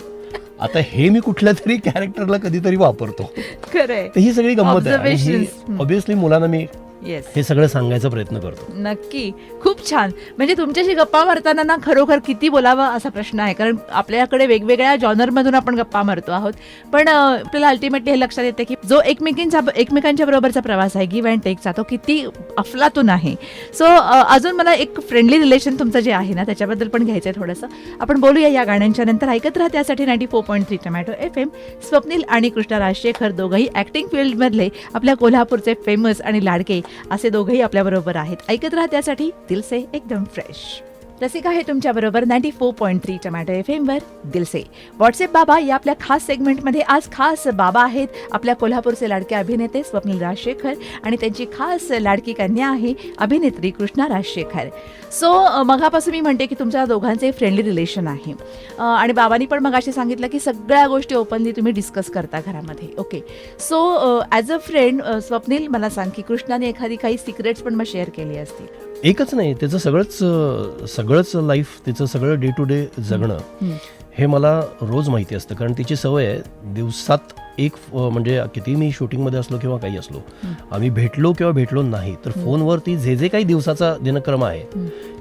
आता हे मी कुठल्या तरी कॅरेक्टरला कधीतरी वापरतो. खरंय. तर ही सगळी गंमत आहे. Observations. ऑब्व्हियसली मुलांना मी येस, हे सगळं सांगायचा प्रयत्न करतो. नक्की. खूप छान. म्हणजे तुमच्याशी गप्पा मारताना ना खरोखर किती बोलावं असा प्रश्न आहे, कारण आपल्याकडे वेगवेगळ्या जॉनरमधून आपण गप्पा मारतो आहोत, पण आपल्याला अल्टिमेटली हे लक्षात येते की जो एकमेकांच्या बरोबरचा प्रवास आहे, गिव्ह अँड टेकचा, तो किती अफलातून आहे. सो अजून मला एक फ्रेंडली रिलेशन तुमचं जे आहे ना त्याच्याबद्दल पण घ्यायचं आहे थोडंसं. आपण बोलूया या गाण्यांच्या नंतर. ऐकत राहा त्यासाठी 94.3 टोमॅटो FM. स्वप्नील आणि कृष्णा राजशेखर दोघंही ऍक्टिंग फील्डमधले आपल्या कोल्हापूरचे फेमस आणि लाडके असे दोघंही आपल्याबरोबर आहेत. ऐकत राहा त्यासाठी दिल से एकदम फ्रेश. रसिका आहे तुमच्याबरोबर 94.3 टोमॅटो FM वर दिल से. व्हॉट्सअप बाबा या आपल्या खास सेगमेंटमध्ये आज खास बाबा आहेत आपल्या कोल्हापूरचे लाडके अभिनेते स्वप्नील राजशेखर आणि त्यांची खास लाडकी कन्या आहे अभिनेत्री कृष्णा राजशेखर. सो मगापासून मी म्हणते की तुमच्या दोघांचे फ्रेंडली रिलेशन आहे आणि बाबांनी पण मगाशी सांगितलं की सगळ्या गोष्टी ओपनली तुम्ही डिस्कस करता घरामध्ये. Okay, so as a friend Swapnil मला सांग की कृष्णाने एखादी काही सिक्रेट्स पण मग शेअर केली असतील. एकच नाही, त्याचं सगळंच लाईफ, तिचं सगळं डे टू डे जगणं हे मला रोज माहिती असतं. कारण तिची सवय आहे दिवसात एक म्हणजे किती मी शूटिंगमध्ये असलो किंवा काही असलो, आम्ही भेटलो किंवा भेटलो नाही तर फोनवर ती जे काही दिवसाचा दिनक्रम आहे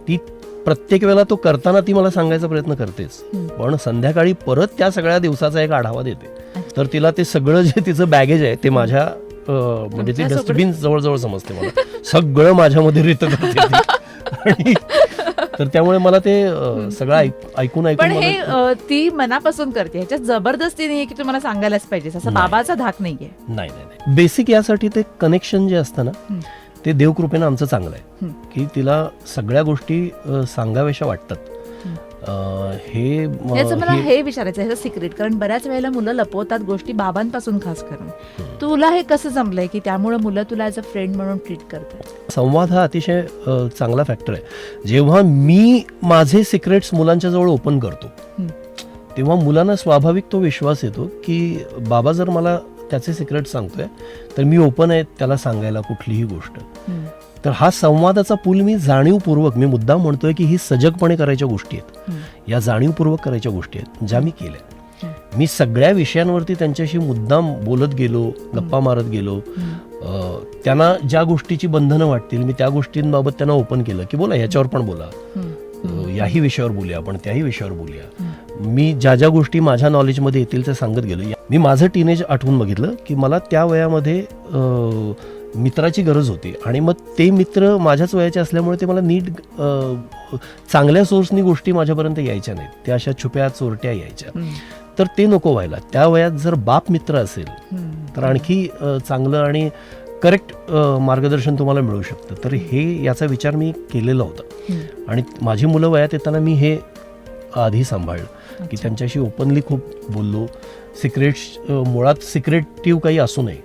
ती प्रत्येक वेळेला तो करताना ती मला सांगायचा प्रयत्न करतेच, पण संध्याकाळी परत त्या सगळ्या दिवसाचा एक आढावा देते. तर तिला ते सगळं जे तिचं बॅगेज आहे ते माझ्या म्हणजे ती डस्टबिन जवळजवळ समजते. मला सगळं माझ्यामध्ये रित करते आणि तर त्यामुळे मला ते सगळं ऐकून पण हे ती मनापासून करते, ह्याच्यात जबरदस्ती नाहीये की तुम्हाला सांगायलाच पाहिजे, असं बाबाचा धाक नाहीये. नाही, बेसिक यासाठी ते कनेक्शन जे असतं ना ते देवकृपेनं आमचं चांगलं आहे की तिला सगळ्या गोष्टी सांगाव्याशा वाटतात. मला हे विचारायचं आहे सिक्रेट, कारण बऱ्याच वेळेला मुलं लपवतात गोष्टी बाबांपासून खास करून. तुला हे कसं जमलंय की त्यामुळे मुलं तुला ॲज अ फ्रेंड म्हणून ट्रीट करतात? संवाद हा अतिशय चांगला फॅक्टर आहे. जेव्हा मी माझे सिक्रेट्स मुलांच्या जवळ ओपन करतो तेव्हा मुलांना स्वाभाविक तो विश्वास येतो की बाबा जर मला त्याचे सिक्रेट सांगतोय तर मी ओपन आहे त्याला सांगायला कुठलीही गोष्ट. तर हा संवादाचा पूल मी जाणीवपूर्वक, मी मुद्दाम म्हणतोय की ही सजगपणे करायच्या गोष्टी आहेत, या जाणीवपूर्वक करायच्या गोष्टी आहेत ज्या मी केल्या. मी सगळ्या विषयांवरती त्यांच्याशी मुद्दाम बोलत गेलो, गप्पा मारत गेलो. त्यांना ज्या गोष्टीची बंधनं वाटतील मी त्या गोष्टींबाबत त्यांना ओपन केलं की बोला ह्याच्यावर पण बोला, याही विषयावर बोलूया आपण, त्याही विषयावर बोलूया. मी ज्या ज्या गोष्टी माझ्या नॉलेजमध्ये येतील त्या सांगत गेलो. मी माझं टीनेज आठवून बघितलं की मला त्या वयामध्ये मित्राची गरज होती आणि मग ते मित्र माझ्याच वयाचे असल्यामुळे ते मला नीट चांगल्या सोर्सनी गोष्टी माझ्यापर्यंत यायच्या नाहीत, त्या अशा छुप्या चोरट्या यायच्या. तर ते नको व्हायला. त्या वयात जर बाप मित्र असेल तर आणखी चांगलं आणि करेक्ट मार्गदर्शन तुम्हाला मिळू शकतं. तर हे याचा विचार मी केलेला होता आणि माझी मुलं वयात येताना मी हे आधी सांभाळलं की त्यांच्याशी ओपनली खूप बोललो. सिक्रेट्स मुळात सिक्रेटिव्ह काही असू नये,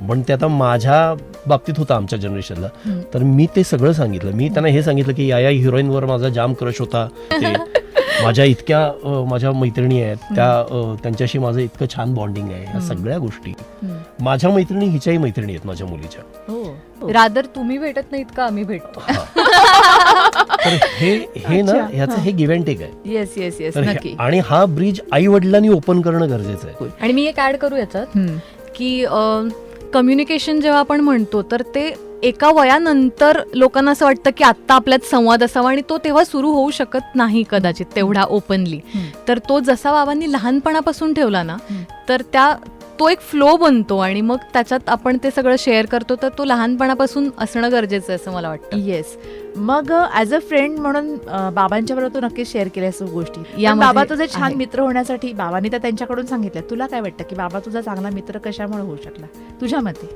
पण ते आता माझ्या बाबतीत होता आमच्या जनरेशनला. तर मी ते सगळं सांगितलं. मी त्यांना हे सांगितलं की या हिरोईनवर माझा जाम क्रश होता, ते माझ्या इतक्या माझ्या मैत्रिणी आहेत त्यांच्याशी माझं इतकं छान बॉन्डिंग आहे. ह्या सगळ्या गोष्टी माझ्या मैत्रिणी हिच्याही मैत्रिणी आहेत माझ्या मुलीच्या. रादर तुम्ही भेटत नाहीत का आम्ही भेटतो. तर हे ना ह्याचं हे गिव्ह अँड टेक आहे. येस येस येस, नक्की. आणि हा ब्रिज आई वडिलांनी ओपन करणं गरजेचं आहे. आणि मी एक ऍड करू याच्यात की कम्युनिकेशन जेव्हा आपण म्हणतो तर ते एका वयानंतर लोकांना असं वाटतं की आत्ता आपल्यात संवाद असावा आणि तो तेव्हा सुरू होऊ शकत नाही कदाचित तेवढा ओपनली. तर तो जसा बाबांनी लहानपणापासून ठेवला ना तर त्या तो एक फ्लो बनतो आणि मग त्याच्यात आपण ते सगळं शेअर करतो, तर तो लहानपणापासून असणं गरजेचं आहे असं मला वाटतं. येस. मग ॲज अ फ्रेंड म्हणून बाबांच्या बरोबर तू नक्कीच शेअर केल्यास गोष्टी. यामध्ये बाबा तुझे छान आहे. मित्र होण्यासाठी बाबांनी तर त्यांच्याकडून सांगितलं. तुला काय वाटतं की बाबा तुझा चांगला मित्र कशामुळे होऊ शकला तुझ्या मते?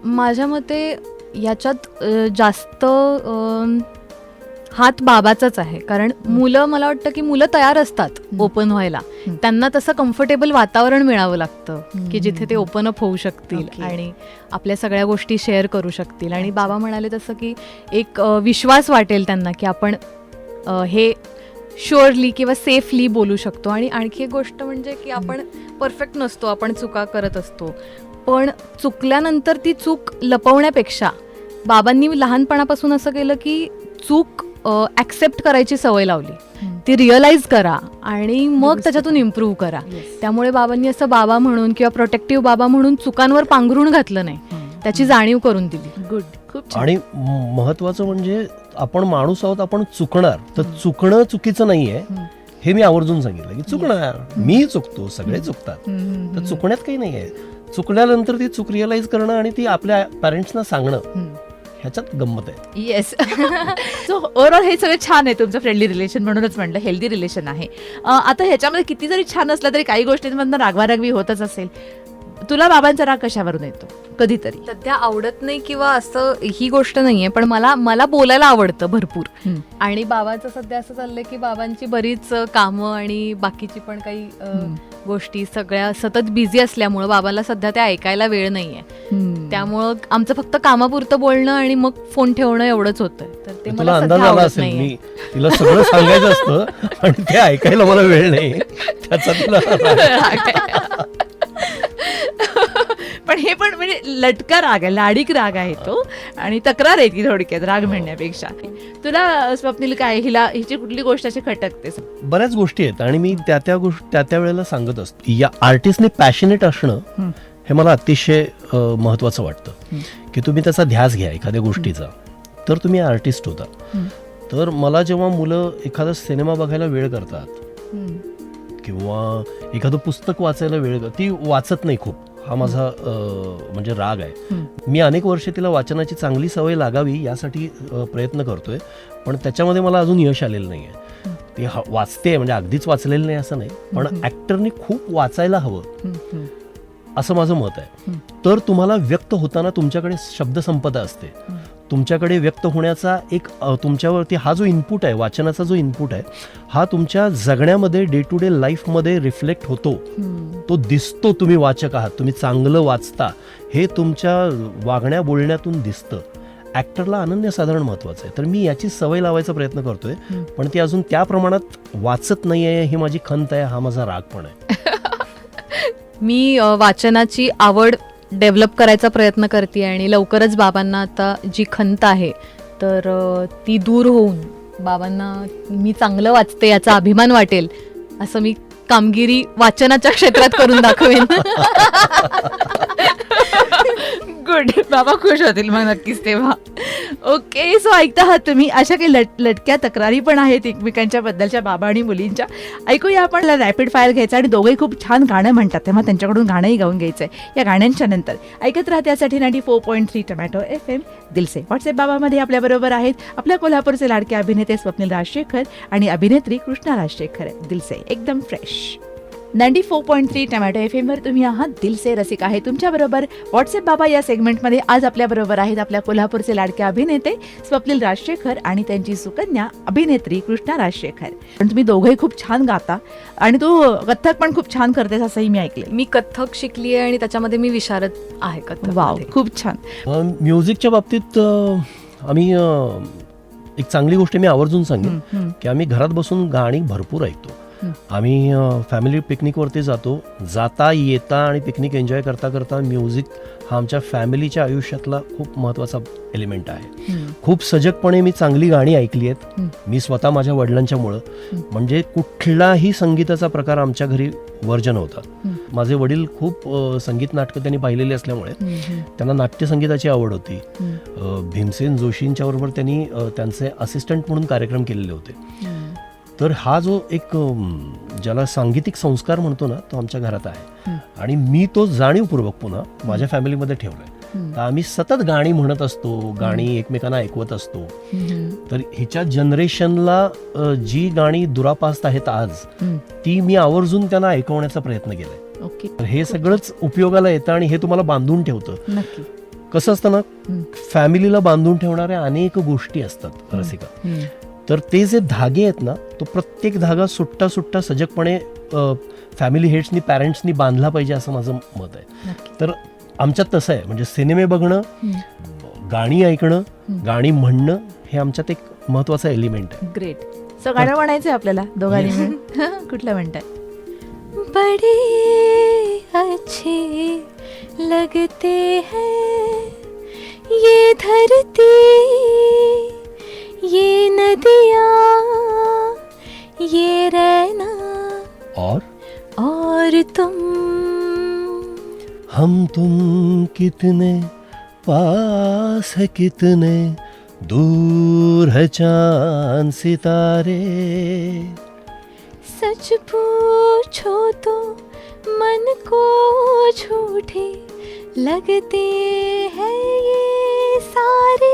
माझ्या मते याच्यात जास्त हात बाबाचाच आहे. कारण मुलं, मला वाटतं की मुलं तयार असतात ओपन व्हायला. त्यांना तसं कम्फर्टेबल वातावरण मिळावं लागतं की जिथे ते ओपन अप होऊ शकतील Okay. आणि आपल्या सगळ्या गोष्टी शेअर करू शकतील. आणि बाबा म्हणाले तसं की एक विश्वास वाटेल त्यांना की आपण हे शुअरली किंवा सेफली बोलू शकतो. आणि आणखी एक गोष्ट म्हणजे की आपण परफेक्ट नसतो, आपण चुका करत असतो, पण चुकल्यानंतर ती चूक लपवण्यापेक्षा बाबांनी लहानपणापासून असं केलं की चूक ॲक्सेप्ट करायची सवय लावली, ती रिअलाइज करा आणि मग त्याच्यातून इम्प्रूव्ह करा. त्यामुळे बाबांनी असं बाबा म्हणून किंवा प्रोटेक्टिव्ह बाबा म्हणून चुकांवर पांघरून घातलं नाही, त्याची जाणीव करून दिली. गुड, खूप छान. आणि महत्वाचं म्हणजे आपण माणूस आहोत, आपण चुकणार, तर चुकणं चुकीचं नाहीये हे मी आवर्जून सांगितलं की चुकणार, मी चुकतो, सगळे चुकतात, तर चुकण्यात काही नाहीये. चुकल्यानंतर ती चूक रिअलाइज करणं आणि ती आपल्या पॅरेंट्सना सांगणं, ह्याच्यात गंमत आहे. येस. सो ओव्हरऑल हे सगळं छान आहे तुमचं फ्रेंडली रिलेशन, म्हणूनच म्हटलं हेल्दी रिलेशन आहे. आता ह्याच्यामध्ये किती जरी छान असलं तरी काही गोष्टींमधनं रागवारागवी होतच असेल. तुला बाबांचा राग कशावरून येतो कधीतरी? सध्या आवडत नाही किंवा असं ही गोष्ट नाहीये, पण मला बोलायला आवडतं भरपूर. आणि बाबांचं सध्या असं चाललंय की बाबांची बरीच कामं आणि बाकीची पण काही गोष्टी सगळ्या सतत बिझी असल्यामुळं बाबांना सध्या ते ऐकायला वेळ नाहीये. त्यामुळं आमचं फक्त कामापुरतं बोलणं आणि मग फोन ठेवणं एवढंच होतं. तर ते तुला मला अंदाज सध्या आला आवडत असेल, नाहीये. मी तिला सगळं सांगायचं असतं आणि ते ऐकायला मला वेळ नाही, त्याचा तिला राग. पण हे पण म्हणजे लटका राग आहे, लाडीक राग आहे तो, आणि तक्रार आहे ती थोडक्यात राग म्हणण्यापेक्षा. तुला स्वप्नील काय हिची कुठली गोष्ट अशी खटकते? बऱ्याच गोष्टी आहेत आणि मी त्या वेळेला सांगत असतो. या आर्टिस्टने पॅशनेट असणं हे मला अतिशय महत्वाचं वाटतं की तुम्ही त्याचा ध्यास घ्या एखाद्या गोष्टीचा, तर तुम्ही आर्टिस्ट होता. तर मला जेव्हा मुलं एखादा सिनेमा बघायला वेळ करतात किंवा एखादं पुस्तक वाचायला वेळ ती वाचत नाही खूप, हा माझा म्हणजे राग आहे. मी अनेक वर्ष तिला वाचनाची चांगली सवय लागावी यासाठी प्रयत्न करतोय, पण त्याच्यामध्ये मला अजून यश आलेलं नाही आहे. ती वाचते म्हणजे अगदीच वाचलेलं नाही असं नाही, पण ॲक्टरने खूप वाचायला हवं असं माझं मत आहे. तर तुम्हाला व्यक्त होताना तुमच्याकडे शब्दसंपदा असते, तुमच्याकडे व्यक्त होण्याचा एक तुमच्यावरती हा जो इनपुट आहे, वाचनाचा जो इनपुट आहे, हा तुमच्या जगण्यामध्ये डे टू डे लाईफमध्ये रिफ्लेक्ट होतो, तो दिसतो. तुम्ही वाचक आहात, तुम्ही चांगलं वाचता हे तुमच्या वागण्या बोलण्यातून दिसतं. ॲक्टरला अनन्यसाधारण महत्त्वाचं आहे. तर मी याची सवय लावायचा प्रयत्न करतोय, पण ती अजून त्या प्रमाणात वाचत नाही आहे, ही माझी खंत आहे, हा माझा राग पण आहे. मी वाचनाची आवड डेव्हलप करायचा प्रयत्न करते आणि लवकरच बाबांना आता जी खंत आहे तर ती दूर होऊन बाबांना मी चांगलं वाचते याचा अभिमान वाटेल असं मी कामगिरी वाचनाच्या क्षेत्रात करून दाखवेन. गुड. बाबा खुश होतील मग नक्कीच तेव्हा. ओके. सो ऐकता आहात तुम्ही, अशा काही लटक्या तक्रारी पण आहेत एकमेकांच्या बद्दलच्या, बाबा आणि मुलींच्या. ऐकूया आपण. रॅपिड फायर घ्यायचा आणि दोघेही खूप छान गाणं म्हणतात, तेव्हा त्यांच्याकडून गाणंही गाऊन घ्यायचंय. या गाण्यांच्या नंतर ऐकत राहा त्यासाठी 94.3 टोमॅटो FM दिलसे. व्हॉट्सअप बाबामध्ये आपल्याबरोबर आहेत आपल्या कोल्हापूरचे लाडके अभिनेते स्वप्नील राजशेखर आणि अभिनेत्री कृष्णा राजशेखर. दिलसे एकदम फ्रेश. 94.3 टोमॅटो FM वर तुम्ही आहात. दिलसे रसिक आहे तुमच्याबरोबर. व्हॉट्सअप बाबा या सेगमेंटमध्ये आज आपल्याबरोबर आहेत आपल्या कोल्हापूरचे लाडके अभिनेते स्वप्नील राजशेखर आणि त्यांची सुकन्या अभिनेत्री कृष्णा राजशेखर. पण तुम्ही दोघंही खूप छान गाता आणि तू कथ्थक पण खूप छान करतेस असंही मी ऐकले. मी कथ्थक शिकली आहे आणि त्याच्यामध्ये मी विशारद आहे कथ्थक. वाव, खूप छान. म्युझिकच्या बाबतीत आम्ही एक चांगली गोष्ट मी आवर्जून सांगेन की आम्ही घरात बसून गाणी भरपूर ऐकतो. आम्ही फॅमिली पिकनिकवरती जातो, जाता येता आणि पिकनिक एन्जॉय करता करता म्युझिक हा आमच्या फॅमिलीच्या आयुष्यातला खूप महत्त्वाचा एलिमेंट आहे. खूप सजगपणे मी चांगली गाणी ऐकली आहेत, मी स्वतः माझ्या वडिलांच्यामुळं. म्हणजे कुठलाही संगीताचा प्रकार आमच्या घरी वर्जन होता. माझे वडील खूप संगीत नाटकं त्यांनी पाहिलेली असल्यामुळे त्यांना नाट्यसंगीताची आवड होती. भीमसेन जोशींच्या बरोबर त्यांनी त्यांचे असिस्टंट म्हणून कार्यक्रम केलेले होते. तर हा जो एक ज्याला सांगीतिक संस्कार म्हणतो ना, तो आमच्या घरात आहे. आणि मी तो जाणीवपूर्वक पुन्हा माझ्या फॅमिलीमध्ये ठेवलाय. तर आम्ही सतत गाणी म्हणत असतो, गाणी एकमेकांना ऐकवत असतो. तर हिच्या जनरेशनला जी गाणी दुरापास्त आहेत आज, ती मी आवर्जून त्यांना ऐकवण्याचा प्रयत्न केलाय. ओके, तर हे सगळंच उपयोगाला येतं आणि हे तुम्हाला बांधून ठेवतं. नक्की. कसं असतं ना, फॅमिलीला बांधून ठेवणाऱ्या अनेक गोष्टी असतात रसिका. तर ते जे धागे आहेत ना, तो प्रत्येक धागा सुट्टा सुट्टा सजगपणे फॅमिली हेड्सनी, पॅरेंट्सनी बांधला पाहिजे असं माझं मत आहे. तर आमच्यात तसं आहे, म्हणजे सिनेमे बघणं, गाणी ऐकणं, गाणी म्हणणं हे आमच्यात एक महत्वाचा एलिमेंट आहे. ग्रेट. सो गाणं म्हणायचंय आपल्याला दोघांनी मिळून. कुठलं म्हणताय? बड़े अच्छे लगते हैं ये धरती, ये नदियाँ, ये रहना और तुम. हम तुम कितने पास है, कितने दूर है चांद सितारे. सच पूछो तो मन को झूठे लगते हैं ये सारे.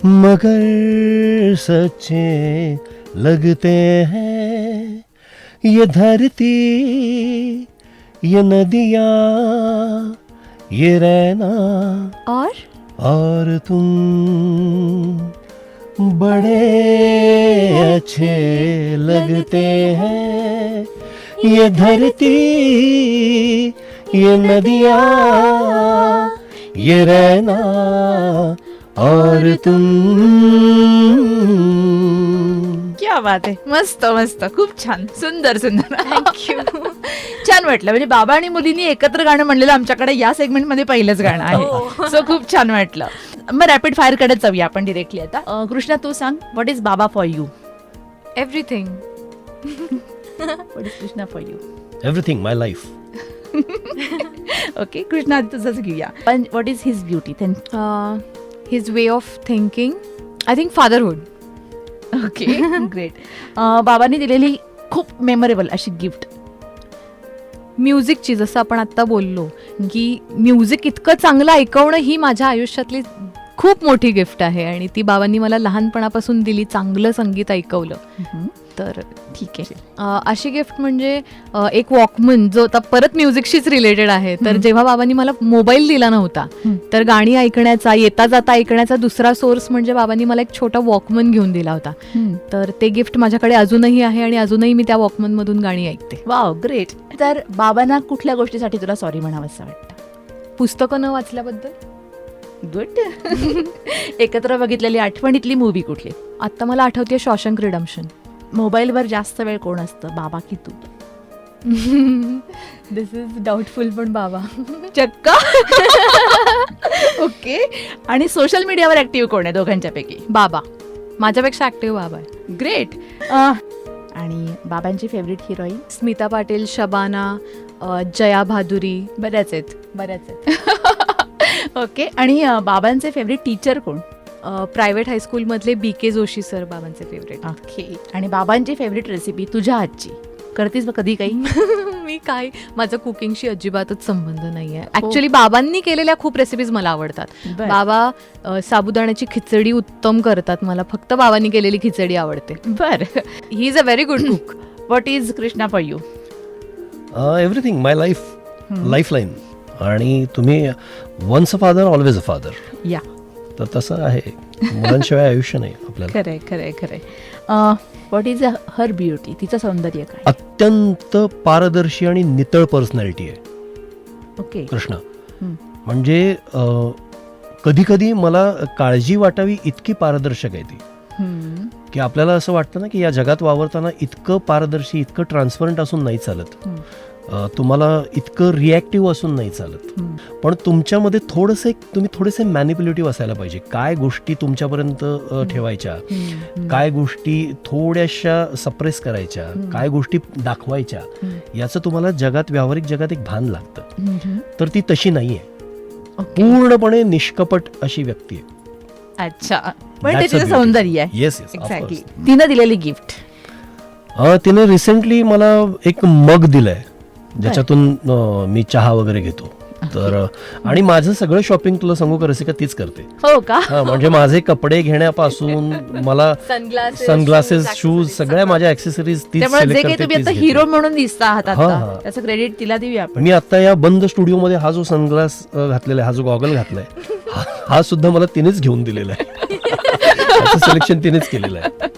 मगर सच्चे लगते हैं ये धरती, ये नदियाँ, ये रहना और तुम. बड़े अच्छे लगते हैं ये धरती, ये नदियाँ, ये रहना और तुम. क्या बात आहे. मस्त मस्त, खूप छान, सुंदर सुंदर. थँक्यू. छान वाटलं. म्हणजे बाबा आणि मुलींनी एकत्र गाणं म्हणलेलं आमच्याकडे या सेगमेंट मध्ये पहिलंच गाणं आहे. सो खूप छान वाटलं. मग रॅपिड फायर कडे जाऊया आपण डिरेक्टली आता. कृष्णा, तू सांग, what is baba for you? Everything. What is Krishna for you? Everything, my life. Okay, Krishna तुझंच घेऊया. पण what is his beauty? His way of thinking, I think fatherhood. Okay, great. बाबांनी दिलेली खूप मेमोरेबल अशी गिफ्ट? म्युझिकची, जसं आपण आता बोललो की म्युझिक इतकं चांगलं ऐकवणं ही माझ्या आयुष्यातली खूप मोठी गिफ्ट आहे आणि ती बाबांनी मला लहानपणापासून दिली. चांगलं संगीत ऐकवलं. तर ठीक आहे. अशी गिफ्ट म्हणजे एक वॉकमन, जो आता परत म्युझिकशीच रिलेटेड आहे. तर जेव्हा बाबांनी मला मोबाईल दिला नव्हता, तर गाणी ऐकण्याचा, येता जाता ऐकण्याचा दुसरा सोर्स म्हणजे बाबांनी मला एक छोटा वॉकमन घेऊन दिला होता. तर ते गिफ्ट माझ्याकडे अजूनही आहे आणि अजूनही मी त्या वॉकमन मधून गाणी ऐकते. Wow, great. तर बाबांना कुठल्या गोष्टीसाठी तुला सॉरी म्हणावंसं वाटतं? पुस्तकं न वाचल्याबद्दल. गुड. एकत्र बघितलेली आठवणीतली मूवी कुठली? आता मला आठवते शॉशंक रिडम्पशन. मोबाईलवर जास्त वेळ कोण असतं, बाबा की तू? दिस इज डाऊटफुल, पण बाबा. चक्क. ओके. आणि सोशल मीडियावर ऍक्टिव्ह कोण आहे दोघांच्यापैकी? बाबा. माझ्यापेक्षा ऍक्टिव्ह बाबा आहे. ग्रेट. आणि बाबांची फेवरेट हिरोईन? स्मिता पाटील, शबाना, जया भादुरी. बऱ्याच आहेत. ओके. आणि बाबांचे फेवरेट टीचर कोण? प्रायव्हेट हायस्कूलमधले BK जोशी सर बाबांचे फेवरेट. ओके. आणि बाबांची फेवरेट रेसिपी तुझ्या हातची? करतेस कधी काही? मी काय, माझा कुकिंगशी अजिबातच संबंध नाही आहे. ऍक्च्युली बाबांनी केलेल्या खूप रेसिपीज मला आवडतात. बाबा साबुदाण्याची खिचडी उत्तम करतात. मला फक्त बाबांनी केलेली खिचडी आवडते. बरं. He is a very good cook. What is Krishna for you? Everything, my life, lifeline. आणि तुम्ही once a father always a father. Yeah, तर तसं आहे. मुलांशिवाय आयुष्य नाही आपल्याला. खरंय खरंय खरंय. What is her beauty? तिचं सौंदर्य काय? अत्यंत पारदर्शी आणि नितळ पर्सनॅलिटी आहे. ओके. कृष्णा म्हणजे कधी कधी मला काळजी वाटावी इतकी पारदर्शक आहे ती, की आपल्याला असं वाटतं ना की या जगात वावरताना इतकं पारदर्शी, इतकं ट्रान्सपरंट असून नाही चालत. तुम्हाला इतकं रिॲक्टिव्ह असून नाही चालत. पण तुमच्यामध्ये तुम्ही थोडेसे मॅनिप्युलेटिव्ह असायला पाहिजे. काय गोष्टी तुमच्यापर्यंत ठेवायच्या, काय गोष्टी थोड्याशा सप्रेस करायच्या, काय गोष्टी दाखवायच्या, याचं तुम्हाला जगात, व्यावहारिक जगात एक भान लागतं. तर ती तशी नाहीये. पूर्णपणे निष्कपट अशी व्यक्ती आहे. अच्छा, पण ते That's a तिचं beauty. सौंदर्य आहे. Yes, yes, of exactly. course. तिनं दिलेली गिफ्ट. तिने रिसेंटली मला एक मग दिलंय ज्याच्यातून मी चहा वगैरे घेतो. तर आणि माझं सगळं शॉपिंग तुला सांगू का रसिका तीच करते. हो का? म्हणजे माझे कपडे घेण्यापासून मला सनग्लासेस शूज सगळ्या माझ्या ऍक्सेसरीज तीच त्यामुळे जे सिलेक्ट काही करते, तुम्ही तीच आता घेते. हिरो म्हणून दिसता आहात हा, आता, हा. त्याचं क्रेडिट तिला देऊया आपण. मी आता या बंद स्टुडिओमध्ये हा जो सनग्लास घातलेला आहे, हा जो गॉगल घातलाय, हा सुद्धा मला तिनेच घेऊन दिलेला आहे. त्याचं सिलेक्शन तिनेच केलेलं आहे.